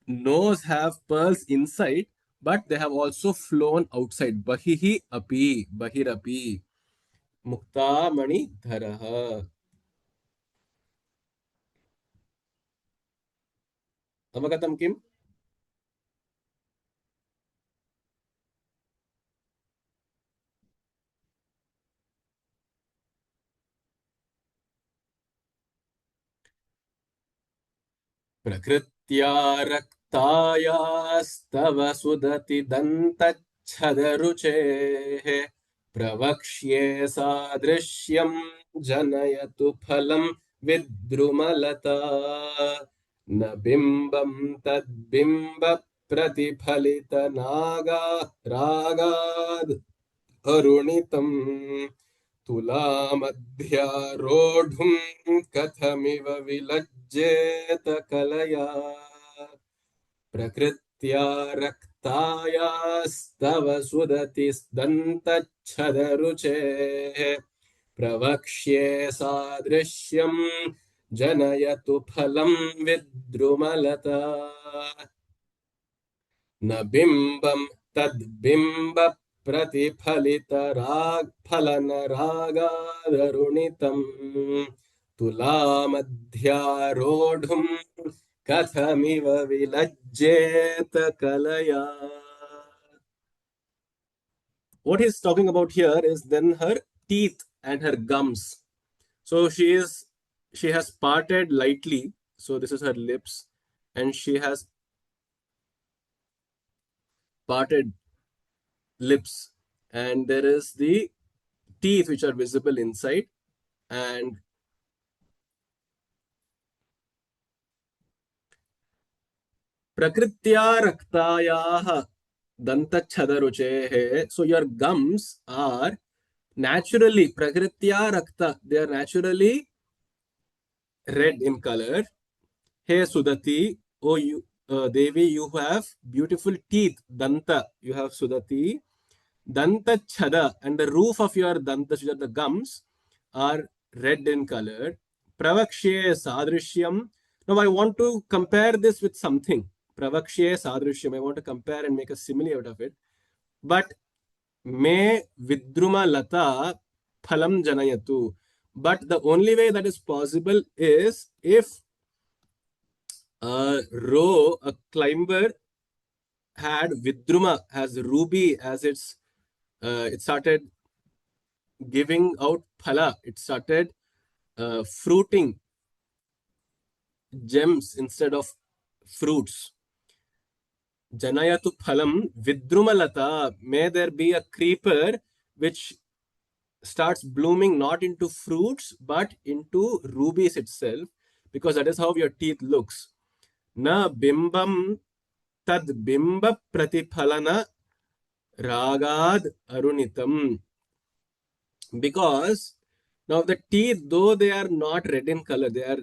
S1: nose have pearls inside, but they have also flown outside. Bahihi api, bahirapi, mukta manidharaha. Avagatam kim? प्रकृत्या रक्तायास्तव सुदति दन्तच्छदरुचेः प्रवक्ष्ये सादृश्यं जनयतु फलं विद्रुमलता. न बिम्बं तद्बिम्ब प्रतिफलित नागा रागाद् अरुणितम् तुलामध्यारोढुं कथमिव विलज्जेत कलया प्रकृत्या रक्तायास्तव सुदति दन्तच्छदरुचेः प्रवक्ष्ये सादृश्यम् जनयतु फलं विद्रुमलता न बिम्बं तद्बिम्ब प्रतिफलितराग फलनरागादरुणितम् तुलामध्यारोढुं कथमिव विलज्जेत कलया. What he's talking about here is then her teeth and her gums. So she has parted lightly. So this is her lips, and she has parted lips, and there is the teeth which are visible inside, and prakritya raktayaha dantachhadaruchehe. So your gums are naturally prakritya rakta. They are naturally red in color. Hey Sudati, oh you Devi, you have beautiful teeth. Danta, you have Sudati. Danta chhada, and the roof of your danta, which are the gums, are red in color. Pravakshe sadrishyam. Now I want to compare this with something. Pravakshe sadrishyam. I want to compare and make a simile out of it. But me vidruma lata phalam janayatu. But the only way that is possible is if a climber had vidruma as ruby as it started giving out phala. It started fruiting gems instead of fruits. Janayatu phalam vidrumalata. May there be a creeper which starts blooming not into fruits but into rubies itself, because that is how your teeth looks. Na bimbam tad bimba pratiphalana ragad arunitam. Because now the teeth, though they are not red in color, they are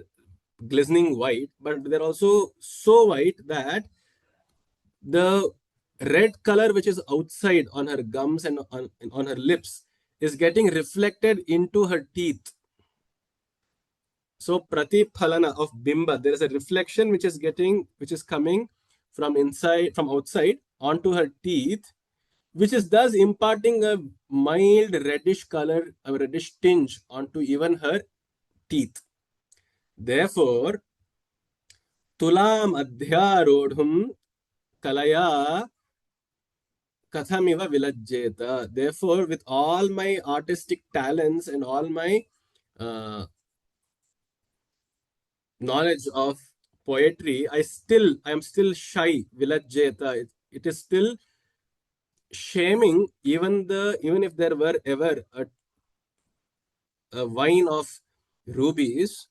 S1: glistening white, but they're also so white that the red color which is outside on her gums and on her lips is getting reflected into her teeth. So pratiphalana of bimba, there is a reflection which is coming from inside, from outside onto her teeth, which is thus imparting a mild reddish color, a reddish tinge onto even her teeth. Therefore, tulam adhyarodhum kalaya kathamiva vilajjeta. Therefore, with all my artistic talents and all my uh, knowledge of poetry, I am still shy. Vilajjeta. It is still shaming even if there were ever a wine of rubies,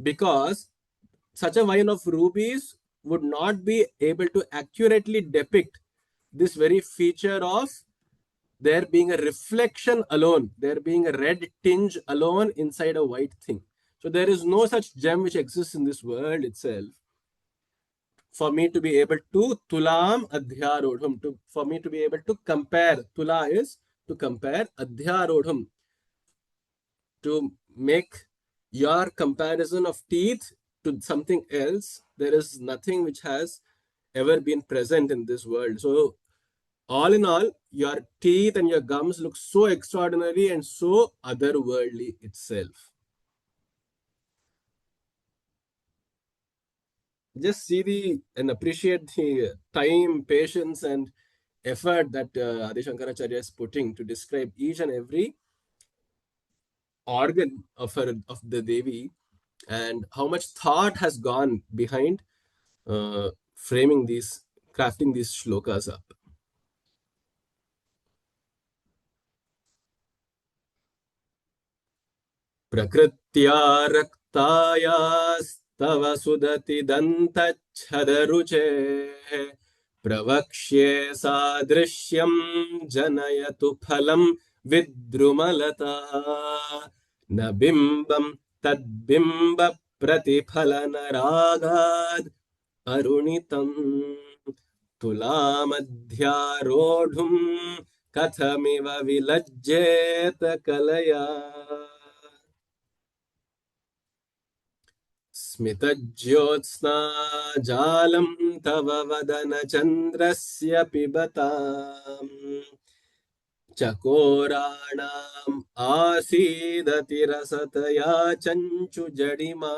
S1: because such a wine of rubies would not be able to accurately depict this very feature of there being a reflection alone, there being a red tinge alone inside a white thing. So there is no such gem which exists in this world itself for me to be able to tulam adhyarodham, to for me to be able to compare. Tula is to compare, adhyarodham to make your comparison of teeth to something else. There is nothing which has ever been present in this world. So all in all, your teeth and your gums look so extraordinary and so otherworldly itself. Just see the and appreciate the time, patience, and effort that Adi Shankaracharya is putting to describe each and every organ of the Devi, and how much thought has gone behind framing these, crafting these shlokas up. प्रकृत्या रक्तायास्तव तव सुदति दन्तच्छदरुचेः प्रवक्ष्ये सादृश्यं जनयतु फलं विद्रुमलता न बिम्बं तद्बिम्ब प्रतिफलनरागाद् अरुणितम् तुलामध्यारोढुम् कथमिव विलज्जेत कलया स्मितज्योत्स्ना जालं तव वदनचन्द्रस्य पिबताम् चकोराणाम् आसीदतिरसतया चञ्चुजडिमा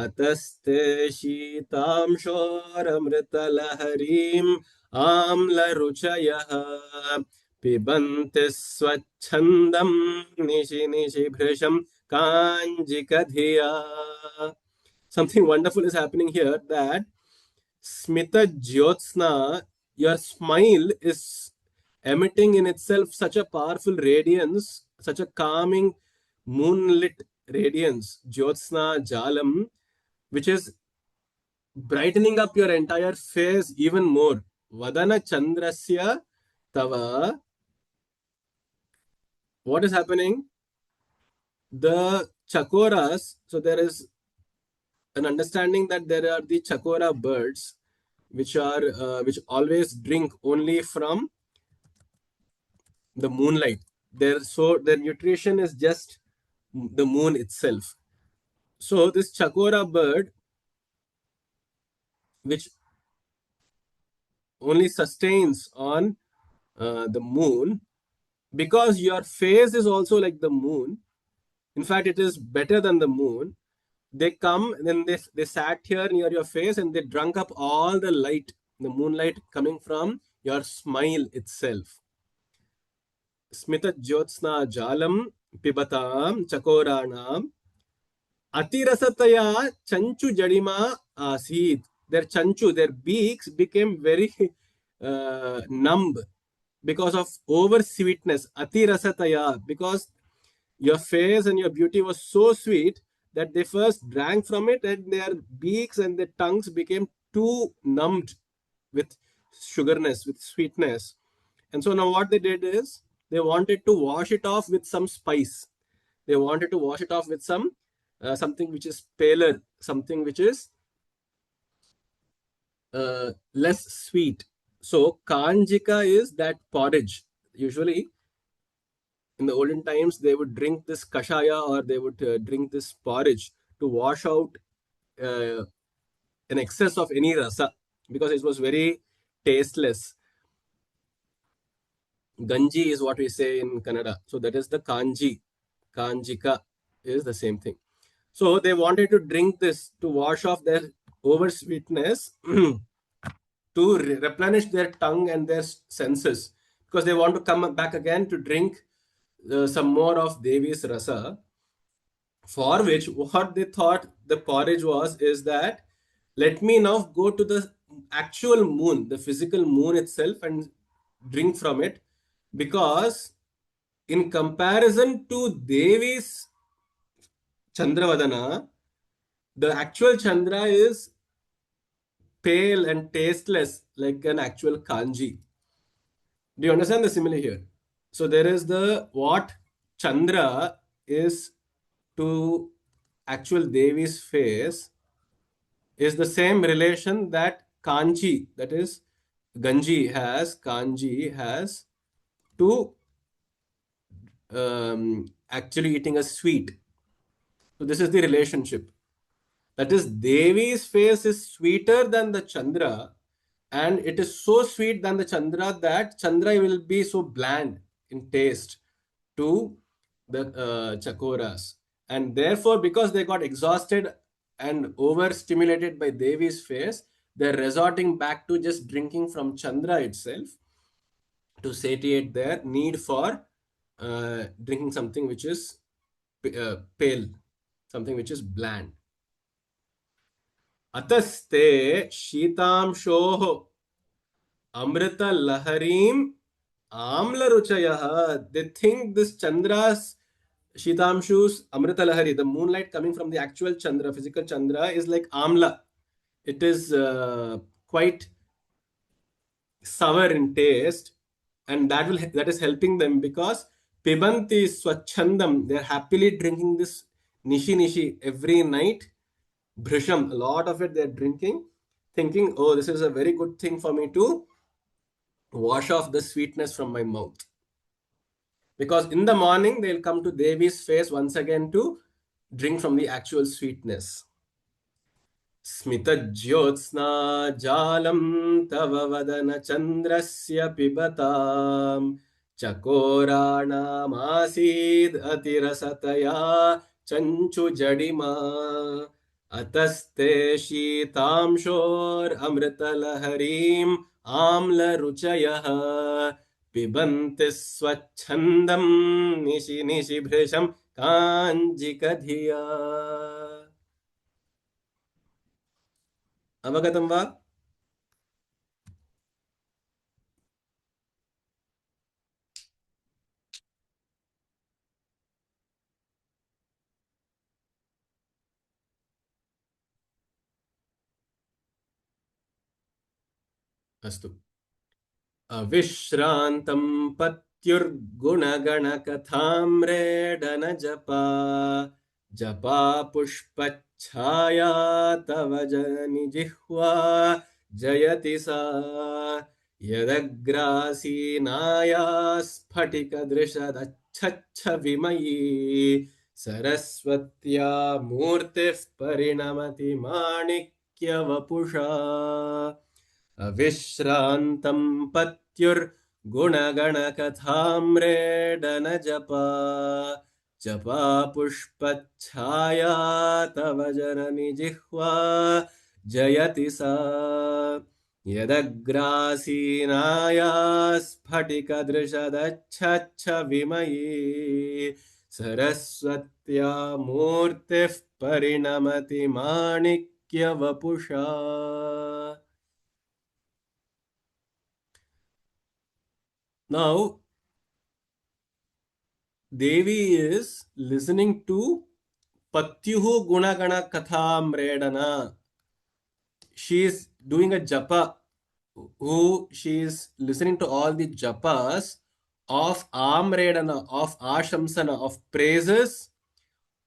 S1: अतस्ते शीतांशोरमृतलहरीम् आम्लरुचयः पिबन्ति स्वच्छन्दम् निशि निशि भृशम् काञ्जिकधिया. Something wonderful is happening here, that Smita Jyotsna, your smile is emitting in itself such a powerful radiance, such a calming moonlit radiance, Jyotsna Jalam, which is brightening up your entire face even more. Vadana Chandrasya Tava. What is happening? The chakoras, so there is an understanding that there are the chakora birds which always drink only from the moonlight. Their nutrition is just the moon itself. So this chakora bird, which only sustains on the moon, because your face is also like the moon. In fact, it is better than the moon. They come, then they sat here near your face and they drunk up all the light, the moonlight coming from your smile itself. Smita Jyotsna Jalam Pibatam Chakoranam Atirasataya Chanchu Jadima Asid. Their chanchu, their beaks became very numb because of over sweetness. Atirasataya, because your face and your beauty was so sweet that they first drank from it and their beaks and their tongues became too numbed with sugarness, with sweetness. And so now what they did is they wanted to wash it off with some spice. They wanted to wash it off with some something which is paler, something which is less sweet. So kanjika is that porridge. Usually in the olden times, they would drink this kashaya or they would drink this porridge to wash out uh, an excess of any rasa, because it was very tasteless. Ganji is what we say in Kannada. So that is the kanji. Kanjika is the same thing. So they wanted to drink this to wash off their over sweetness, to replenish their tongue and their senses, because they want to come back again to drink some more of Devi's rasa. For which, what they thought the porridge was is that, let me now go to the actual moon, the physical moon itself, and drink from it, because in comparison to Devi's Chandravadana, the actual Chandra is pale and tasteless like an actual kanji. Do you understand the simile here? So there is the what Chandra is to actual Devi's face is the same relation that Kanji, that is Kanji has to actually eating a sweet. So this is the relationship. That is, Devi's face is sweeter than the Chandra, and it is so sweet than the Chandra that Chandra will be so bland in taste to the Chakoras. And therefore, because they got exhausted and overstimulated by Devi's face, they're resorting back to just drinking from Chandra itself to satiate their need for drinking something which is pale, something which is bland. Ataste Shitamshoho Amrita Laharim Amla Ruchayah. They think this Chandra's Shitamshu's Amrita Lahari, the moonlight coming from the actual Chandra, physical Chandra, is like Amla. It is quite sour in taste, and that is helping them because Pibanti Swachandam, they're happily drinking this Nishi Nishi every night. Bhrisham, a lot of it they're drinking, thinking, oh, this is a very good thing for me to wash off the sweetness from my mouth. Because in the morning, they'll come to Devi's face once again to drink from the actual sweetness. स्मितज्योत्स्ना जालं तव वदन चन्द्रस्य पिबताम् चकोराणामासीद् अतिरसतया चञ्चुजडिमा अतस्ते शीतांशोरमृतलहरीम् आम्लरुचयः पिबन्ति स्वच्छन्दं निशि निशि भृशं काञ्जिकधिया अवगतं वा अस्तु अविश्रान्तं पत्युर्गुणगणकथाम्रेडनजपा जपा पुष्पच्छाया तव जननि जिह्वा जयति सा यदग्रासीनाया स्फटिकदृशदच्छच्छविमयी सरस्वत्या मूर्तिः परिणमति माणिक्यवपुषा अविश्रान्तं पत्युर्गुणगणकथाम्रेडनजपा जपा पुष्पच्छाया तव जननि जिह्वा जयति सा यदग्रासीनाया स्फटिकदृशदच्छच्छविमयी सरस्वत्या मूर्तिः परिणमति माणिक्यवपुषा. Now, Devi is listening to Patyuhu Gunagana Kathamredana. She is doing a japa. She is listening to all the japas of Amredana, of Ashamsana, of praises,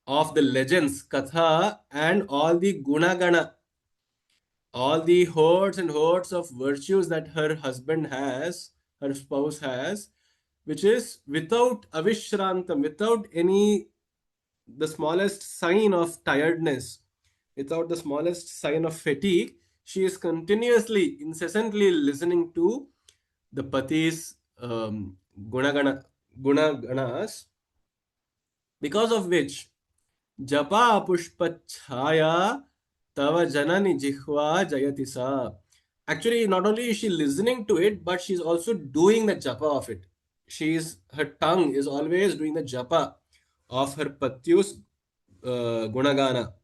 S1: of the legends, Katha, and all the Gunagana, all the hordes and hordes of virtues that her husband has, her spouse has, which is without avishrantam, without the smallest sign of tiredness, without the smallest sign of fatigue. She is continuously, incessantly listening to the pati's gunaganas, because of which japa pushpachhaya tava janani jihva jayati sa. Actually, not only is she listening to it, but she's also doing the japa of it. Her tongue is always doing the japa of her patyus gunagana.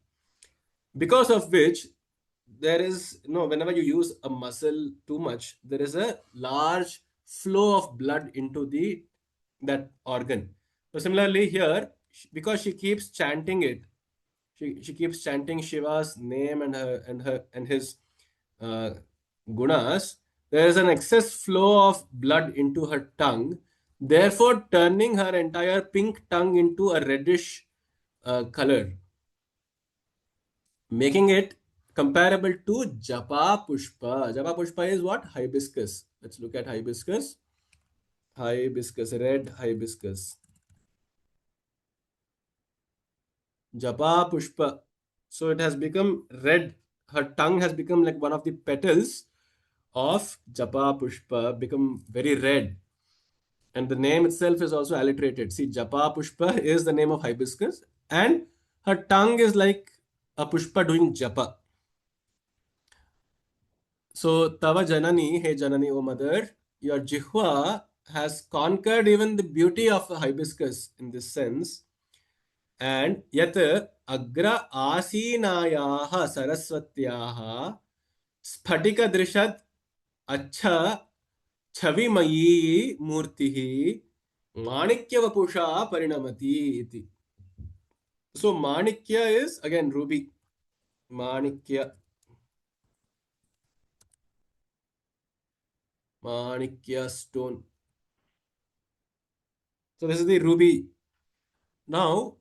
S1: Because of which, there is, whenever you use a muscle too much, there is a large flow of blood into that organ. So similarly here, because she keeps chanting it, she keeps chanting Shiva's name and his gunas, there is an excess flow of blood into her tongue, therefore turning her entire pink tongue into a reddish color, making it comparable to Japa Pushpa. Japa Pushpa is what? Hibiscus. Let's look at hibiscus. Hibiscus, red hibiscus. Japa Pushpa. So it has become red. Her tongue has become like one of the petals of Japa Pushpa, become very red. And the name itself is also alliterated. See, Japa Pushpa is the name of hibiscus, and her tongue is like a Pushpa doing Japa. So, Tava Janani, hey Janani, O mother, your Jihwa has conquered even the beauty of a hibiscus in this sense. And yet, Agra Asinayaha Saraswatyaha Sphatika Drishat Acha Chavimayi Murtihi Manikyavapusha Parinamati iti. So Manikya is again ruby. Manikya. Manikya stone. So this is the ruby. Now,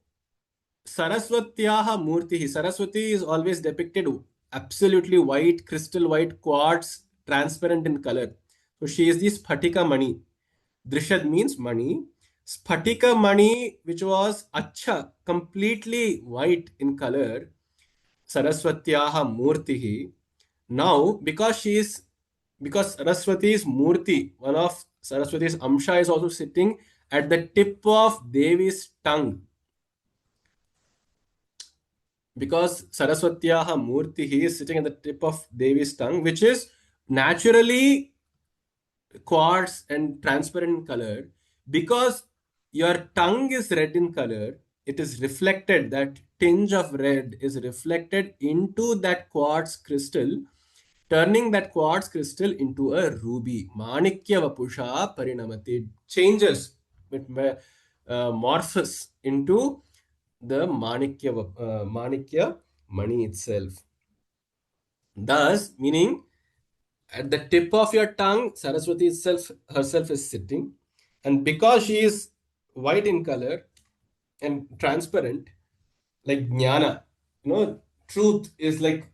S1: Saraswatyaha Murti. Saraswati is always depicted absolutely white, crystal white, quartz, transparent in color. So she is the Sphatika Mani. Drishad means money. Sphatika Mani, which was Acha, completely white in color. Saraswatyaha Murtihi. Now, because Saraswati's Murti, one of Saraswati's Amsha is also sitting at the tip of Devi's tongue. Because Saraswatyaha Murti, he is sitting at the tip of Devi's tongue, which is naturally quartz and transparent in color. Because your tongue is red in color, it is reflected, that tinge of red is reflected into that quartz crystal, turning that quartz crystal into a ruby. Manikya Vapusha Parinamati. It changes, it morphs into the Manikya Mani itself. Thus, meaning at the tip of your tongue, Saraswati itself herself is sitting, and because she is white in color and transparent, like jnana, truth is like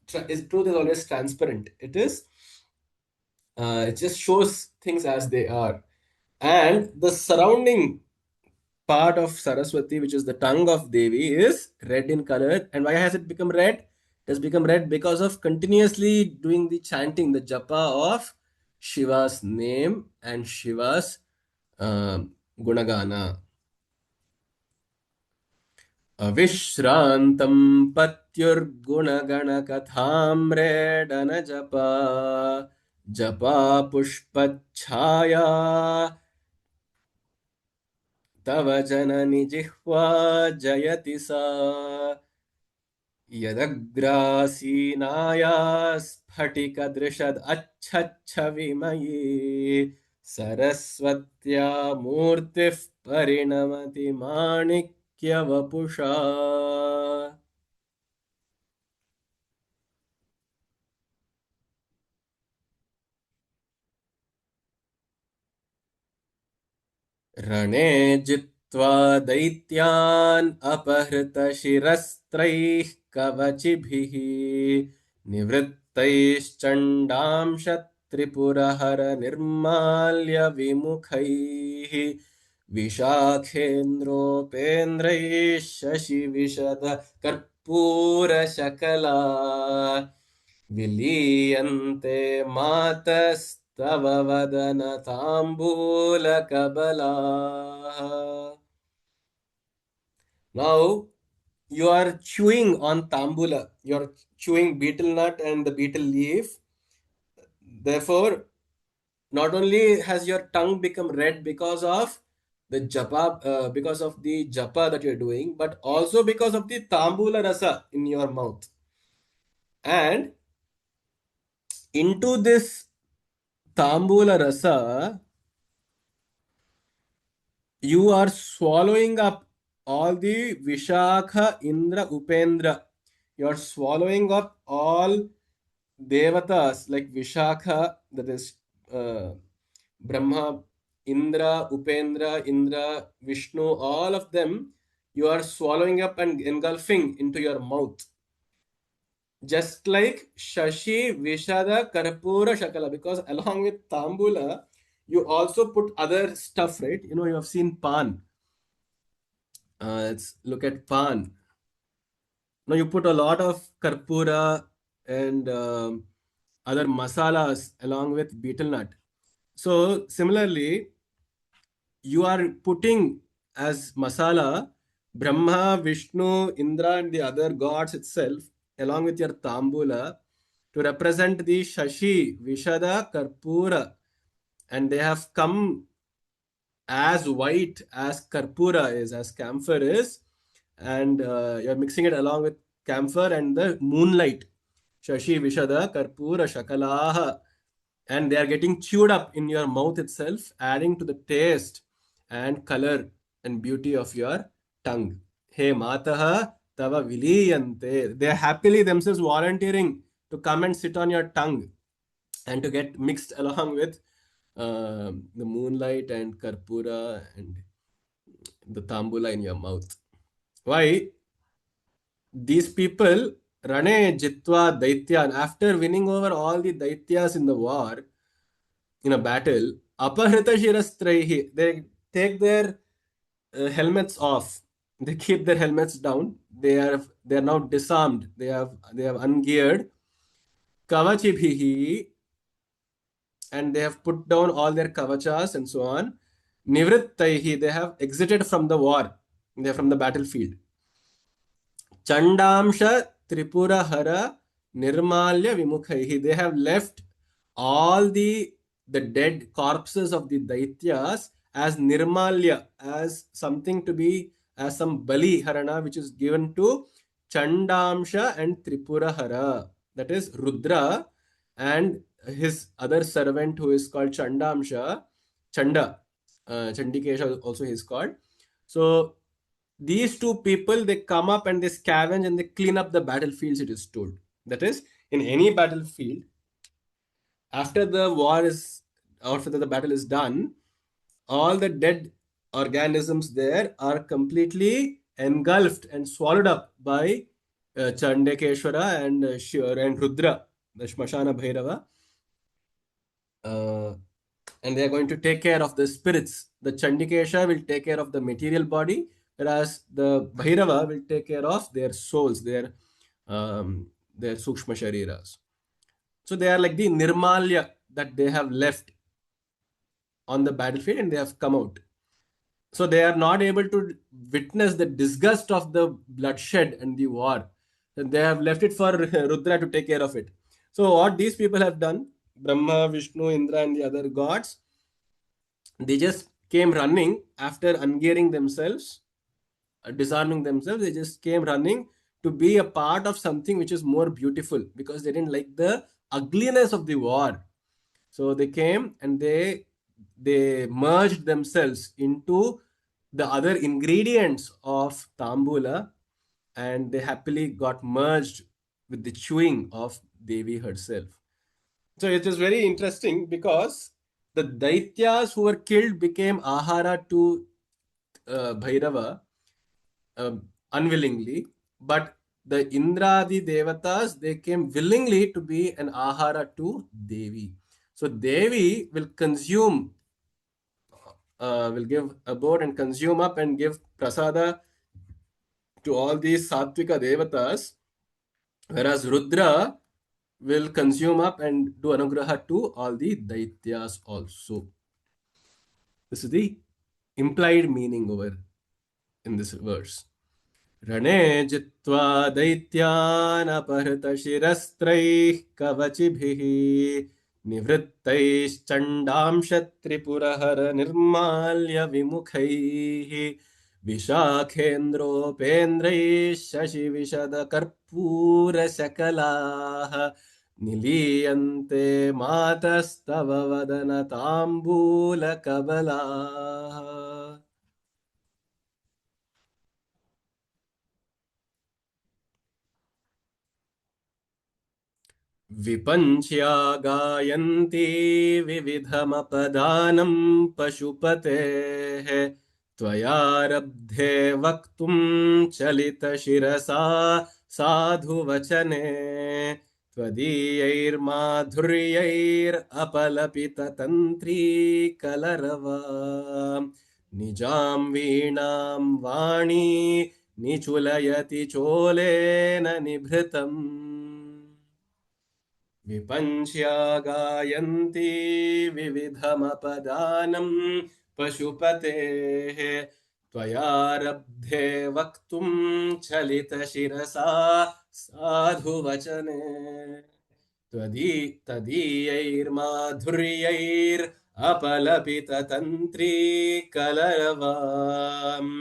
S1: truth is always transparent. It just shows things as they are, and the surrounding part of Saraswati, which is the tongue of Devi, is red in color. And why has it become red? It has become red because of continuously doing the chanting, the japa of Shiva's name and Shiva's gunagana. Avishrantam patyurgunagana japa japa pushpachaya तव जननि जिह्वा जयति सा यदग्रासीनाया स्फटिकदृशद् अच्छच्छविमयी सरस्वत्या मूर्तिः परिणमति माणिक्यवपुषा. रणे जित्वा दैत्यान् अपहृतशिरस्त्रैः कवचिभिः निवृत्तैश्चण्डांश त्रिपुरहर विमुखैः विशाखेन्द्रोपेन्द्रैः शशिविशद कर्पूरशकला विलीयन्ते मातस्तव वदन ताम्बूलकबलाः. Now you are chewing on tambula. You are chewing betel nut and the betel leaf. Therefore, not only has your tongue become red because of the japa, because of the japa that you're doing, but also because of the tambula rasa in your mouth. And into this tambula rasa, you are swallowing up all the Vishakha, Indra, Upendra. You are swallowing up all devatas like Vishakha, that is Brahma, Indra, Upendra, Indra, Vishnu, all of them you are swallowing up and engulfing into your mouth. Just like Shashi, Vishada, Karpura, Shakala, because along with Tambula, you also put other stuff, right? You have seen Pan. Let's look at Pan. Now you put a lot of Karpura and other masalas along with betel nut. So similarly, you are putting as masala Brahma, Vishnu, Indra, and the other gods itself, along with your Tambula, to represent the Shashi, Vishada, Karpura, and they have come as white as Karpura is, as camphor is, and you're mixing it along with camphor and the moonlight. Shashi, Vishada, Karpura, Shakalaha, and they are getting chewed up in your mouth itself, adding to the taste and color and beauty of your tongue. He Mataha Tava Viliyante. They are happily themselves volunteering to come and sit on your tongue and to get mixed along with the moonlight and karpura and the tambula in your mouth. Why? These people, Rane Jitwa Daityan, after winning over all the Daityas in the war, in a battle, Aparhita Shirastraihi, they take their helmets off. They keep their helmets down. They are now disarmed. They have ungeared. Kavachibhihi, and they have put down all their kavachas and so on. Nivrittaihi, they have exited from the war. They are from the battlefield. Chandamsha Tripurahara Nirmalya Vimukhaihi. They have left all the dead corpses of the Daityas as Nirmalya, as something to be, as some Bali Harana, which is given to Chandamsha and Tripurahara. That is Rudra and his other servant who is called Chandamsha, Chanda. Chandikesha also he is called. So these two people, they come up and they scavenge and they clean up the battlefields, it is told. That is, in any battlefield, after the war is, after the battle is done, all the dead organisms there are completely engulfed and swallowed up by Chandakeshwara and and Rudra, the Shmashana Bhairava. Uh, and they are going to take care of the spirits. The Chandikesha will take care of the material body, whereas the Bhairava will take care of their souls, their Sukshma Shariras. So they are like the Nirmalya that they have left on the battlefield and they have come out. So they are not able to witness the disgust of the bloodshed and the war. And they have left it for Rudra to take care of it. So what these people have done, Brahma, Vishnu, Indra, and the other gods, they just came running after ungearing themselves, disarming themselves. They just came running to be a part of something which is more beautiful because they didn't like the ugliness of the war. So they came and they merged themselves into the other ingredients of Tambula, and they happily got merged with the chewing of Devi herself. So it is very interesting because the Daityas who were killed became Ahara to Bhairava unwillingly, but the Indradi Devatas, they came willingly to be an Ahara to Devi. So Devi will consume, will give abode and consume up and give prasada to all these Sattvika Devatas, whereas Rudra will consume up and do anugraha to all the Daityas also. This is the implied meaning over in this verse. रणे जित्वा दैत्यानपहृतशिरस्त्रैः कवचिभिः निवृत्तैश्चण्डांशत्रिपुरहर निर्माल्यविमुखैः विशाखेन्द्रोपेन्द्रैः शशिविशदकर्पूरशकलाः निलीयन्ते मातस्तव वदनताम्बूलकबलाः. विपञ्च्या गायन्ती विविधमपदानं पशुपतेः त्वयारब्धे वक्तुं चलितशिरसा साधुवचने त्वदीयैर्माधुर्यैरपलपिततन्त्रीकलरवा निजां वीणां वाणी निचुलयति चोलेन निभृतम्. विपञ्च्या गायन्ती विविधमपदानं पशुपतेः त्वयारब्धे वक्तुं चलितशिरसा साधुवचने तदीयैर्माधुर्यैरपलपिततन्त्रीकलरवाम्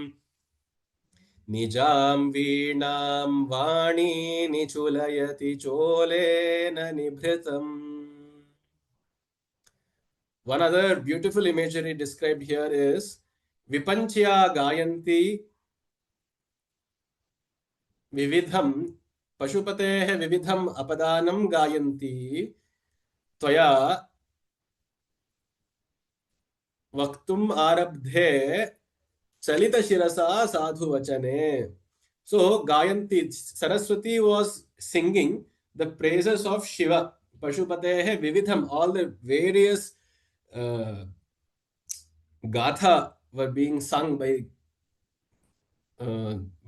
S1: निजां वीणां वाणी निचुलयति चोलेन निभृतम्. One other beautiful imagery described here is Vipanchya Gayanti विविधं पशुपतेः विविधम् अपदानं गायन्ती त्वया वक्तुम् आरब्धे चलितशिरसा साधुवचने. So Gayanti, Saraswati was singing the praises of Shiva. Pashupatehe Vividham, all the various uh, gatha were being sung by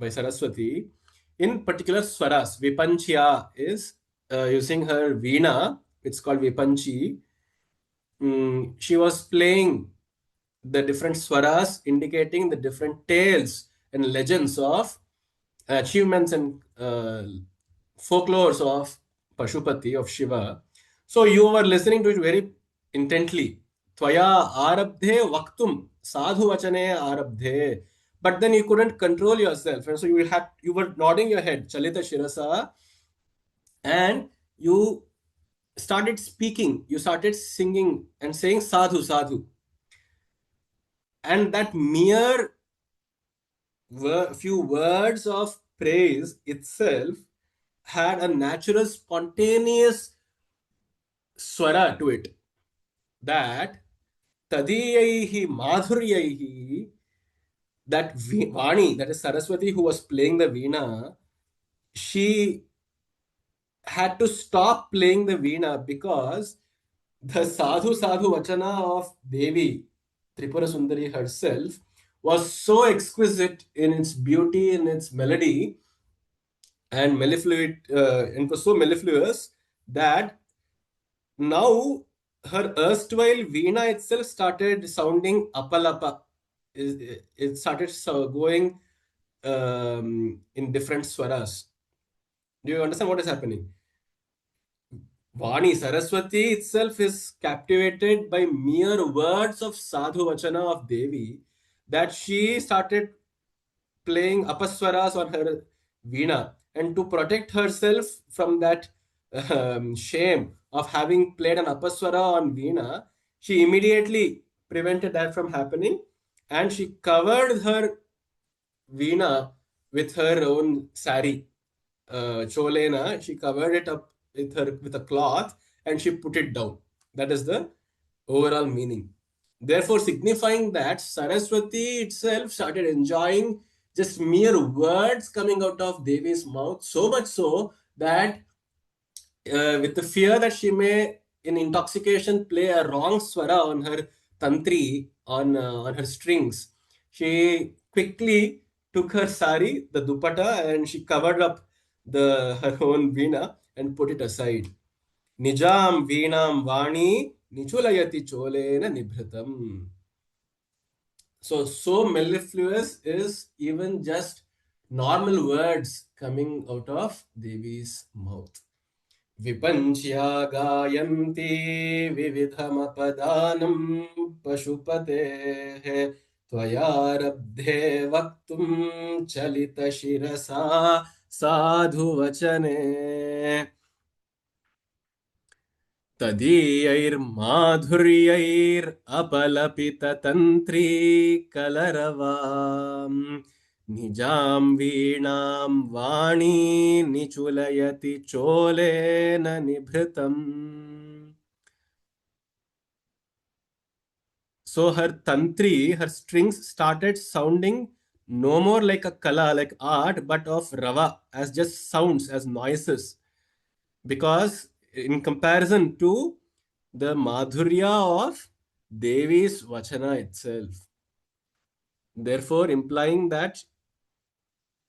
S1: Saraswati in particular swaras. Vipanchya is using her veena, it's called Vipanchi. She was playing the different swaras indicating the different tales and legends of achievements and folklores of Pashupati, of Shiva. So you were listening to it very intently. Tvaya arabdhe vaktum sadhu vachane arabdhe. But then you couldn't control yourself. And so you were nodding your head, Chalita Shirasa, and you started speaking, you started singing and saying sadhu, sadhu. And that mere few words of praise itself had a natural, spontaneous swara to it. That tadiyaihi madhuryaihi, that Vani, that is Saraswati who was playing the veena, she had to stop playing the veena because the sadhu sadhu vachana of Devi, Tripura Sundari herself, was so exquisite in its beauty, in its melody, and mellifluous, it was so mellifluous that now her erstwhile veena itself started sounding apalapa. It started going in different swaras. Do you understand what is happening? Vani Saraswati itself is captivated by mere words of sadhu vachana of Devi, that she started playing apaswaras on her veena, and to protect herself from that shame of having played an apaswara on veena, she immediately prevented that from happening, and she covered her veena with her own sari, cholena. She covered it up with a cloth and she put it down. That is the overall meaning. Therefore, signifying that Saraswati itself started enjoying just mere words coming out of Devi's mouth, so much so that with the fear that she may, in intoxication, play a wrong swara on her tantri, on her strings, she quickly took her sari, the dupatta, and she covered up her own veena and put it aside. Nijam veenam vani nichulayati cholena nibhritam. So mellifluous is even just normal words coming out of Devi's mouth. विपञ्च्या गायन्ति विविधमपदानं पशुपतेः त्वयारब्धे वक्तुं चलितशिरसा साधुवचने तदीयैर्माधुर्यैरपलपिततन्त्री कलरवाम् निजां वीणां वाणी निचुलयति चोलेन निभृतम्. So her tantri, her strings started sounding no more like a kala, like art, but of rava, as just sounds, as noises. Because in comparison to the madhurya of Devi's vachana itself, therefore implying that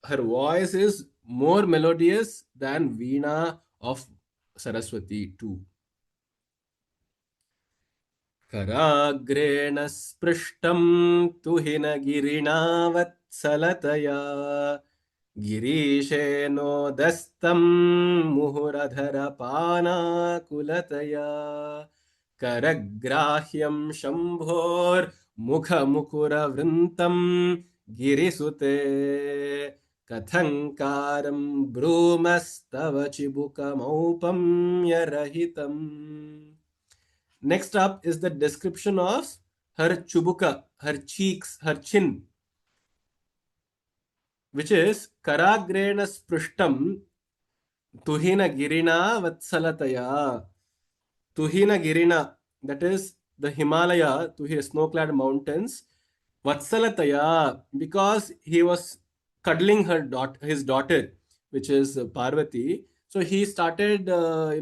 S1: her voice is more melodious than veena of Saraswati too. Karagreణ spृष्टं तुहिनगिरिणावत्सलतया गिरीशेनोदस्तं मुहुरधरपानाकुलतया करग्राह्यं शम्भोर्मुखमुकुरवृन्तं गिरिसुते कथङ्कारं ब्रूमस्तव चिबुकमौपम्यरहितम्. Next up is the description of her chubuka, her cheeks, her chin. which is Karagrena Sprushtam Tuhina Girina Vatsalataya. Tuhina Girina, that is the Himalaya, Tuhi snow-clad mountains. Vatsalataya, because he was cuddling his daughter, which is Parvati. So he started, uh,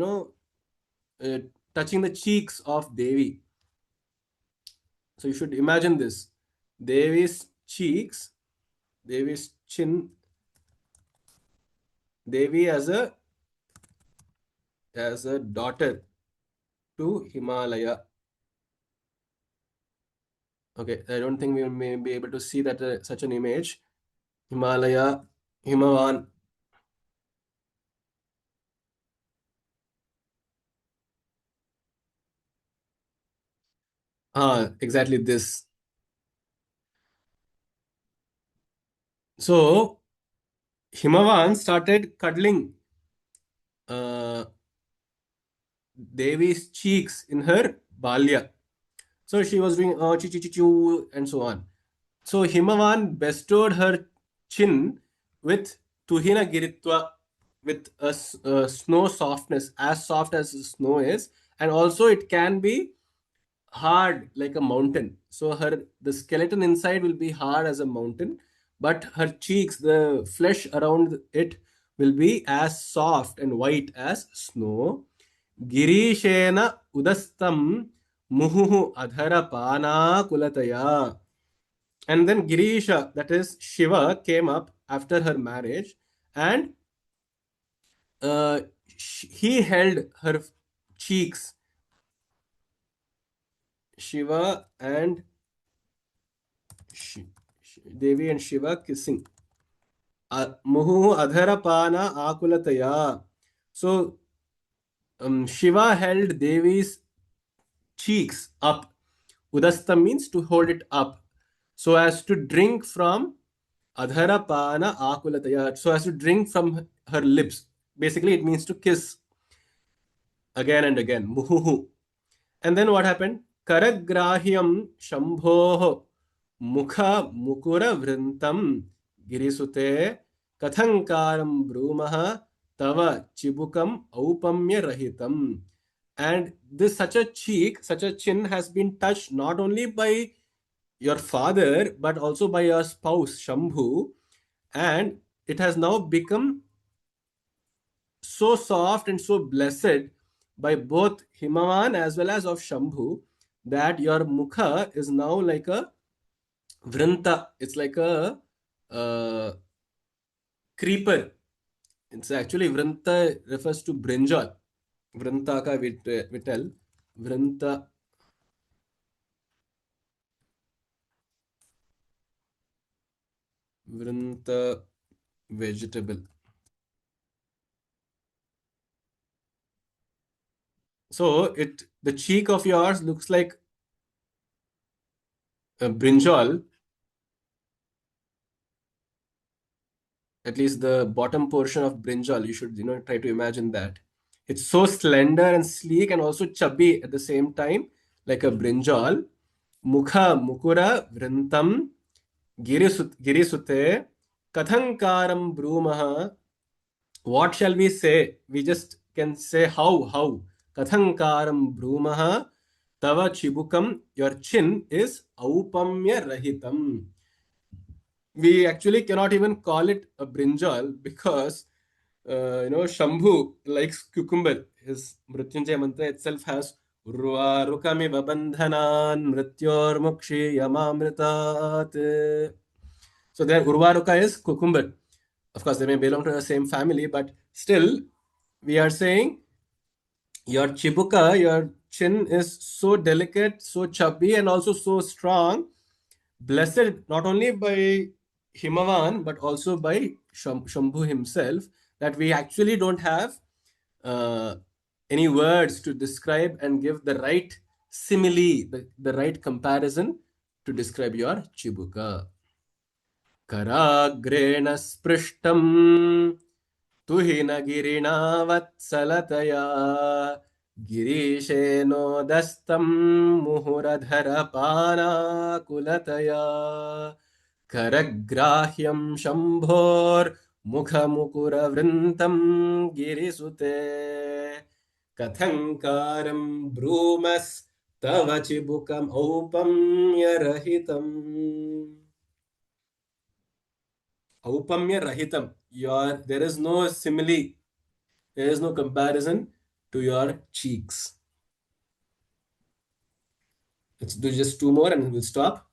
S1: touching the cheeks of Devi. So you should imagine this. Devi's cheeks, Devi's chin, Devi as a daughter to Himalaya. Okay, I don't think we may be able to see that such an image. Himalaya, Himavan. Exactly this. So Himavan started cuddling uh, Devi's cheeks in her balya. So she was doing chi chi chi chu and so on. So Himavan bestowed her chin with Tuhina Giritva, with a snow softness, as soft as snow is, and also it can be hard like a mountain. So the skeleton inside will be hard as a mountain, but her cheeks, the flesh around it, will be as soft and white as snow. Girishena udastam muhuhu adhara pana kulataya. And then Girisha, that is Shiva, came up after her marriage, and uh, he held her cheeks. Shiva and Devi and Shiva kissing. Muhu adharapana akulataya. So Shiva held Devi's cheeks up. Udasta means to hold it up, so as to drink from adharapana akulataya. So as to drink from her lips. Basically, it means to kiss again and again. Muhu. And then what happened? Karagrahyam Shambho Mukha Mukura Vrintam Girisute Kathankaram Brumaha Tava Chibukam Aupamya Rahitam. And this such a cheek, such a chin has been touched not only by your father but also by your spouse Shambhu, and it has now become so soft and so blessed by both Himavan as well as of Shambhu, that your mukha is now like a vranta. It's like a uh, creeper. It's actually vranta refers to brinjal. Vranta ka vital. Vranta, vranta vegetable. So the cheek of yours looks like a brinjal, at least the bottom portion of brinjal. You should try to imagine that it's so slender and sleek and also chubby at the same time, like a brinjal. Mukha mukura vrintam girisute kathankaram brumaha. What shall we say? We just can say how kathankaram brumaha tava chibukam, your chin is aupamya rahitam. We actually cannot even call it a brinjal because Shambhu likes cucumber. His Mrityunjay mantra itself has Urvarukami Babandhanan Mrityor Mukshi Yamamritat. So then Urvaruka is cucumber. Of course, they may belong to the same family, but still, we are saying your chibuka, your chin is so delicate, so chubby, and also so strong, blessed not only by Himavan but also by Shambhu himself, that we actually don't have uh, any words to describe and give the right simile, the right comparison to describe your chibuka. Karagrena sprishtam tuhina girina vatsalataya गिरीशेनोदस्तं मुहुरधरपानाकुलतया करग्राह्यं शम्भोर्मुखमुकुरवृन्तं गिरिसुते कथङ्कारं ब्रूमस्तव चिबुकम् औपम्यरहितम् औपम्यरहितम् there is no simile, there is no comparison to your cheeks. Let's do just two more and we'll stop.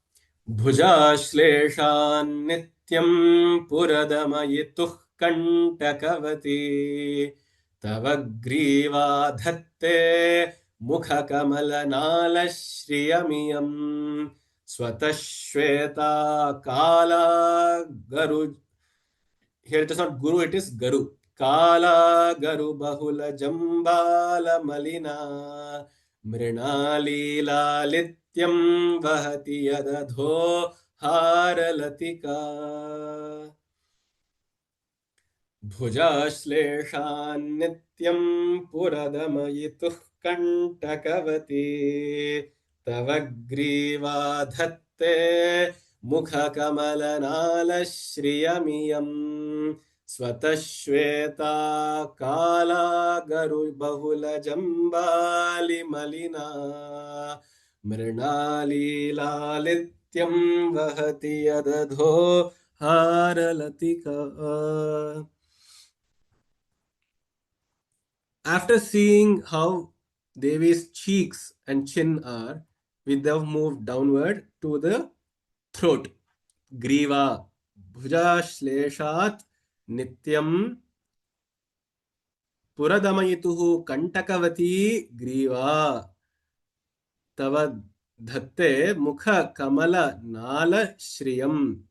S1: भुजाश्लेषान् नित्यं पुरदमयितुः कण्टकवती तव ग्रीवा धत्ते मुखकमलनालश्रियमियं स्वतः श्वेता काला गरु. Here it is not Guru, it is Garu. Kala Garu Bahula Jambala Malina Mrinalila Lityam Vahati Yadadho Haralatika Bhujaश्लेषान् नित्यं पुरदमयितुः कण्टकवती तव ग्रीवा धत्ते मुखकमलनालश्रियमियं स्वतः श्वेता काला गरुबहुलजम्बालिमलिना मृणालीलालित्यं वहति यदधो हारलतिका. After seeing how Devi's cheeks and chin are, we then move downward to the throat. Griva. Bhuja Shleshat Nityam Puradamayituhu Kantakavati Griva. Tava Dhatte Mukha Kamala Nala Shriyam.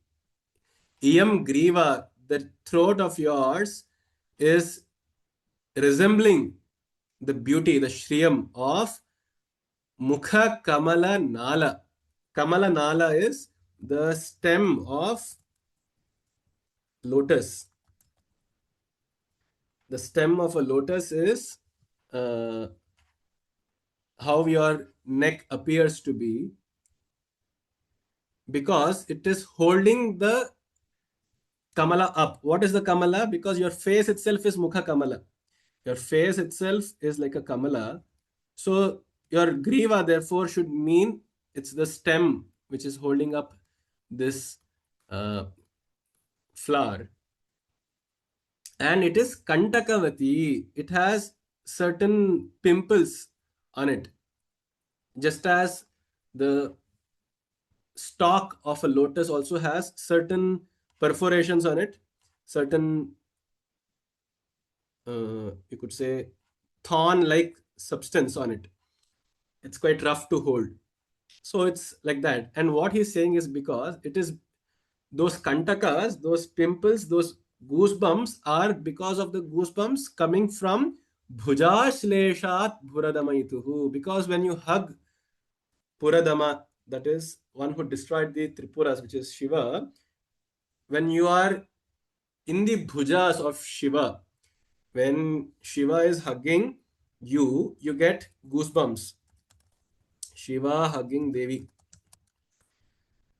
S1: Iyam Griva, the throat of yours is resembling the beauty, the shriyam of Mukha Kamala Nala. Kamala Nala is the stem of lotus. The stem of a lotus is uh, how your neck appears to be, because it is holding the Kamala up. What is the Kamala? Because your face itself is Mukha Kamala. Your face itself is like a Kamala. So your Griva therefore should mean it's the stem which is holding up this uh, flower. And it is Kantakavati. It has certain pimples on it. Just as the stalk of a lotus also has certain perforations on it, certain, you could say, thorn-like substance on it. It's quite rough to hold. So it's like that. And what he's saying is because it is those kantakas, those pimples, those goosebumps are because of the goosebumps coming from bhujashleshat bhuradamaituhu. Because when you hug Puradama, that is one who destroyed the Tripuras, which is Shiva, when you are in the bhujas of Shiva, when Shiva is hugging you, you get goosebumps. Shiva hugging Devi.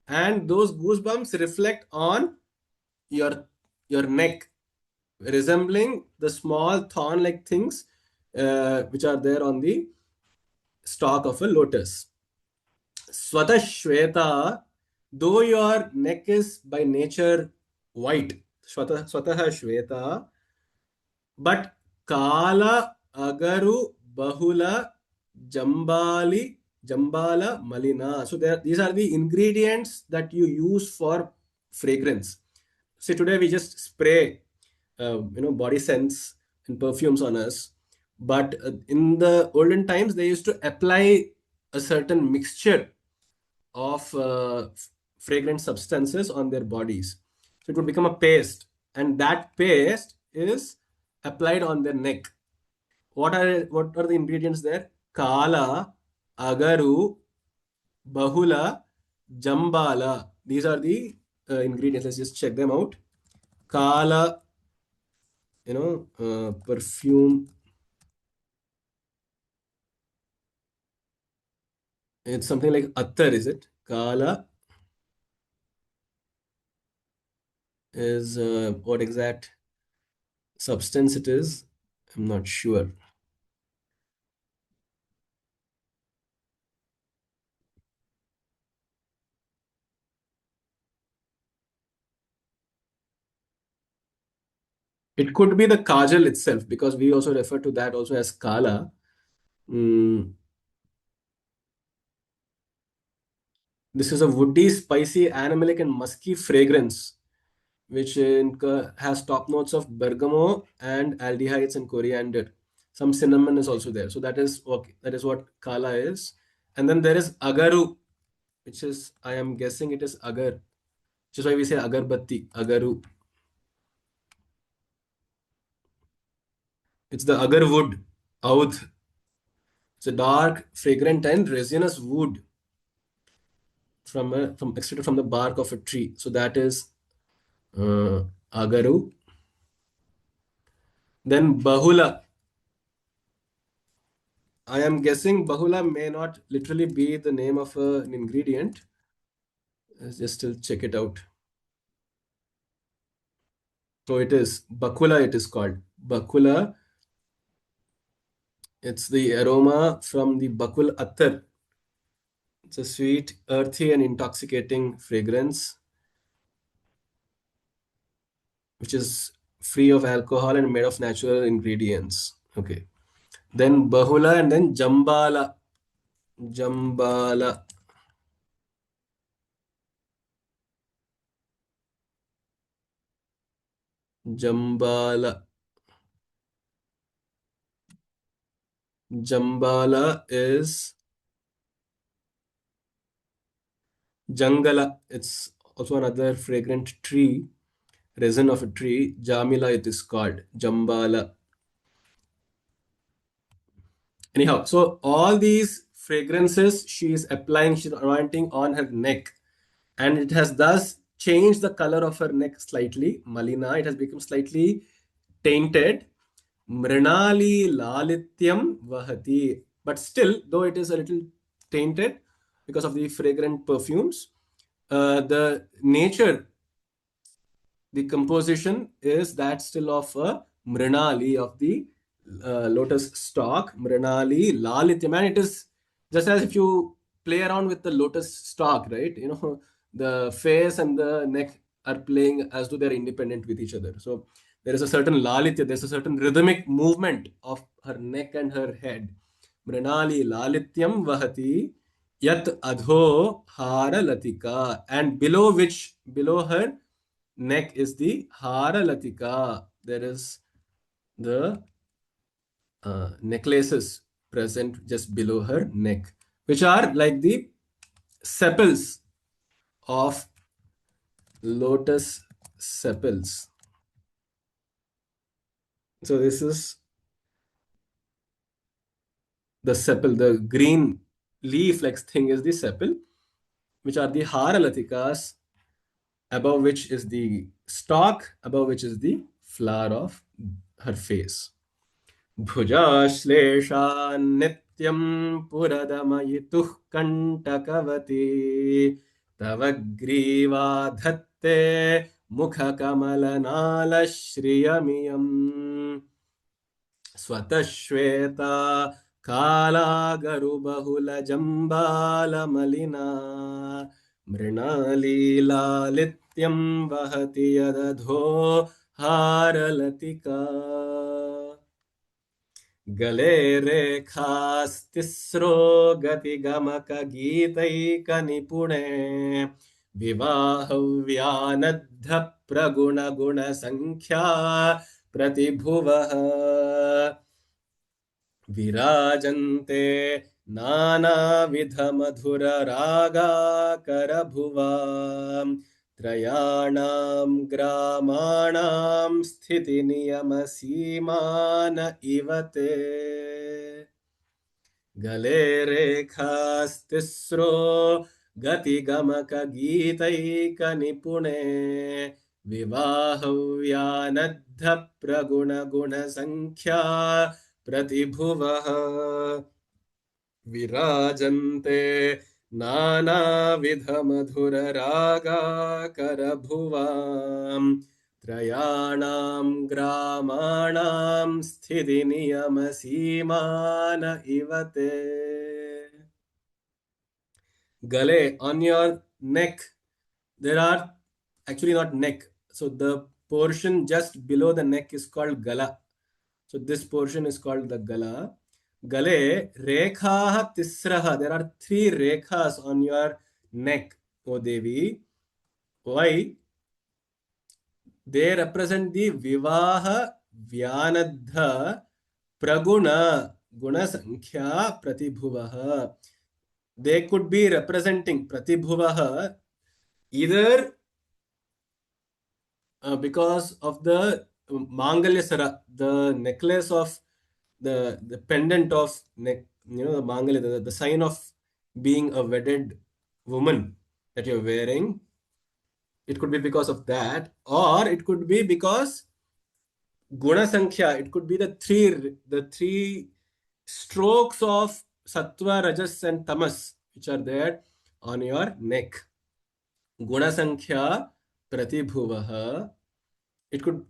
S1: And those goosebumps reflect on your neck, resembling the small thorn-like things which are there on the stalk of a lotus. Swata Shweta, though your neck is by nature white, Swataha Shweta, but Kala Agaru Bahula Jambala Malina. So these are the ingredients that you use for fragrance. See, today we just spray, body scents and perfumes on us. But in the olden times, they used to apply a certain mixture of fragrant substances on their bodies. So it would become a paste, and that paste is applied on their neck. What are the ingredients there? Kala, agaru, bahula, jambala. These are the ingredients. Let's just check them out. Kala, perfume. It's something like attar, is it? Kala is what exact substance it is. I'm not sure. It could be the kajal itself because we also refer to that also as kala. Mm, this is a woody, spicy, animalic, and musky fragrance which has top notes of bergamot and aldehydes and coriander. Some cinnamon is also there. So that is okay. That is what kala is. And then there is agaru, which is I am guessing it is agar, which is why we say agarbatti, agaru. It's the agar wood, oud. It's a dark, fragrant, and resinous wood from extracted from the bark of a tree. So that is agaru. Then bahula. I am guessing bahula may not literally be the name of an ingredient. Let's just still check it out. So it is bakula. It is called bakula. It's the aroma from the bakul attar. It's a sweet, earthy, and intoxicating fragrance, which is free of alcohol and made of natural ingredients. Okay. Then bahula and then jambala. Jambala. Jambala. Jambala is jangala. It's also another fragrant tree, resin of a tree. Jamila, it is called. Jambala. Anyhow, so all these fragrances she is applying, she's anointing on her neck, and it has thus changed the color of her neck slightly. Malina, it has become slightly tainted. Mrinali lalityam vahati. But still, though it is a little tainted because of the fragrant perfumes, the nature, the composition is that still of a mrinali, of the lotus stalk. Mrinali lalityam, and it is just as if you play around with the lotus stalk, right? You know, the face and the neck are playing as though they're independent with each other. So there is a certain lalitya, there's a certain rhythmic movement of her neck and her head. Mrinali lalityam vahati yat adho hara latika, and below which, below her neck is the hara latika. There is the necklaces present just below her neck, which are like the sepals of lotus sepals. So this is the sepal, the green leaf like thing is the sepal, which are the hara latikas, above which is the stalk, above which is the flower of her face. भुजाश्लेषा नित्यं पुरदमयितुः कण्टकवती तव ग्रीवा धत्ते मुखकमलनालश्रियमियम् स्वतः श्वेता कालागरुबहुलजम्बालमलिना मृणालीलालित्यं वहति यदधो हारलतिका गले रेखास्तिस्रो गतिगमकगीतैकनिपुणे विवाहव्यानद्ध प्रगुणगुणसङ्ख्या प्रतिभुवः विराजन्ते नानाविधमधुररागाकरभुवां त्रयाणां ग्रामाणां स्थितिनियमसीमान इव ते गले रेखास्तिस्रो गतिगमकगीतैकनिपुणे विवाहव्यानद्ध प्रगुणगुणसङ्ख्या प्रतिभुवः विराजन्ते नानाविधमधुररागाकरभुवाम् त्रयाणां ग्रामाणां स्थितिनियमसीमान इव ते. Gale, on your neck, there are actually not neck. So the portion just below the neck is called gala. So this portion is called the gala. Gale, rekhaha tisraha. There are three rekhas on your neck, O Devi. Why? They represent the Vivaha Vyanadha Praguna Guna Sankhya Pratibhuvaha. They could be representing Pratibhuvaha either because of the Mangalya Sara, the necklace of the pendant of neck, the Mangalya, the sign of being a wedded woman that you're wearing. It could be because of that, or it could be because Guna Sankhya. It could be the three strokes of Sattva, Rajas, and Tamas which are there on your neck. Guna Sankhya Pratibhuvaha.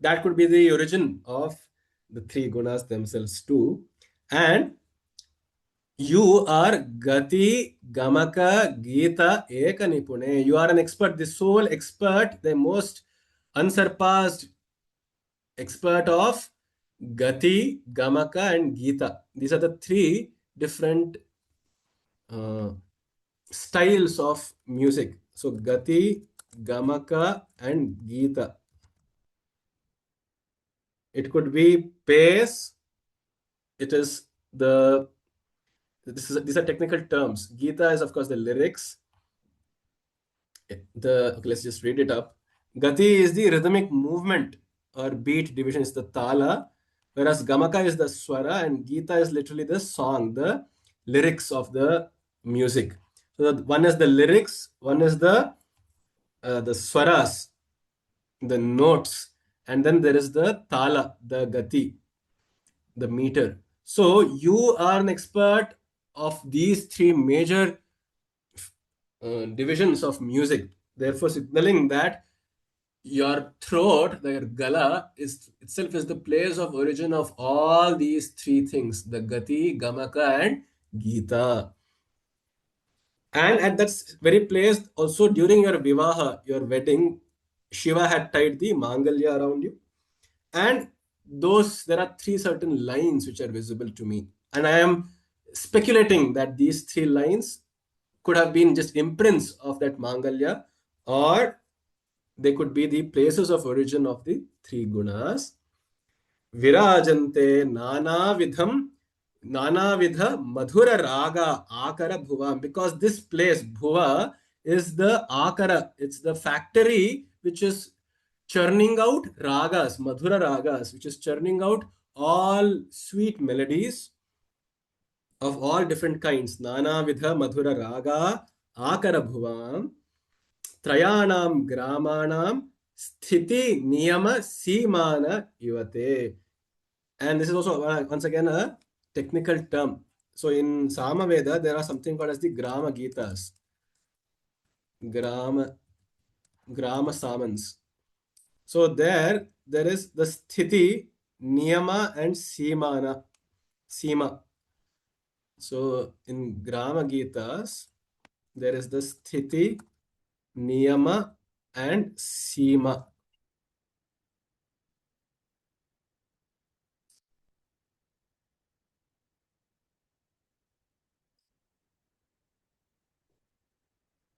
S1: That could be the origin of the three gunas themselves too. And you are Gati, Gamaka, Gita, Eka Nipune. You are an expert, the sole expert, the most unsurpassed expert of Gati, Gamaka, and Gita. These are the three different uh, styles of music. So Gati, Gamaka, and Gita. It could be pace. It is these are technical terms. Gita is of course the lyrics. Okay, let's just read it up. Gati is the rhythmic movement or beat division, is the tala, whereas Gamaka is the swara and Gita is literally the song, the lyrics of the music. So one is the lyrics, one is the swaras, the notes, and then there is the tala, the gati, the meter. So you are an expert of these three major divisions of music, therefore signaling that your throat, your gala, is itself is the place of origin of all these three things: the gati, gamaka, and gita. And at that very place, also during your vivaha, your wedding, Shiva had tied the mangalya around you. And there are three certain lines which are visible to me. And I am speculating that these three lines could have been just imprints of that mangalya, or they could be the places of origin of the three gunas. Virajante nana vidha madhura raga akara bhuva. Because this place, bhuva, is the akara. It's the factory which is churning out ragas, madhura ragas, which is churning out all sweet melodies of all different kinds. Nana vidha madhura raga akara bhuvam. Trayanam gramanam sthiti niyama simana ivate. And this is also once again a technical term. So in Samaveda, there are something called as the Grama Gitas. Grama Samans. So there is the Sthiti, Niyama, and Sima. So in Grama Gitas, there is the Sthiti, Niyama, and Sima.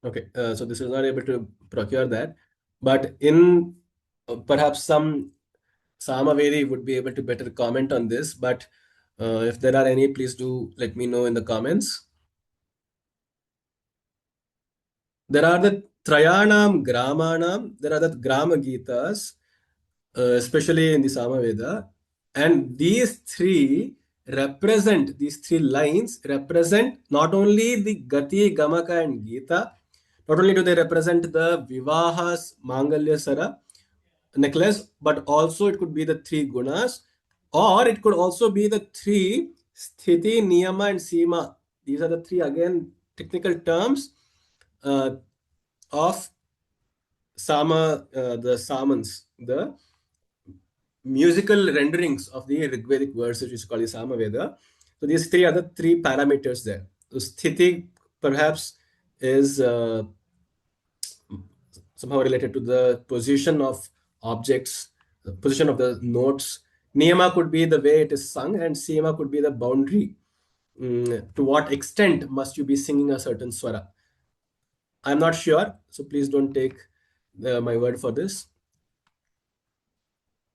S1: Okay, so this is not able to procure that, but in perhaps some Samavedi would be able to better comment on this. But if there are any, please do let me know in the comments. There are the Trayanam Gramanam, there are the Grama Gitas, especially in the Samaveda, and these three lines represent not only the Gati, Gamaka, and Gita. Not only do they represent the Vivahas, Mangalya Sara necklace, but also it could be the three gunas, or it could also be the three Sthiti, Niyama, and Sima. These are the three again technical terms of the Samans, the musical renderings of the Rigvedic verses, which is called the Samaveda. So these three are the three parameters there. So sthiti perhaps is somehow related to the position of objects, the position of the notes. Niyama could be the way it is sung, and Siyama could be the boundary. To what extent must you be singing a certain swara? I'm not sure, so please don't take my word for this.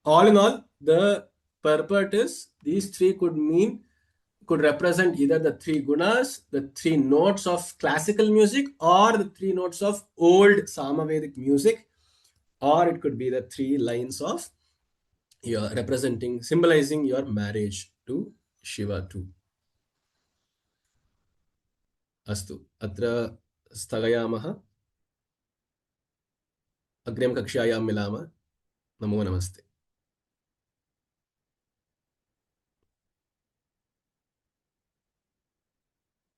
S1: All in all, the purport is these three could represent either the three gunas, the three notes of classical music, or the three notes of old Samavedic music, or it could be the three lines of your representing, symbolizing your marriage to Shiva too. Astu, atra स्थगयामः. अग्रिम कक्षायां मिलामः. नमो नमस्ते.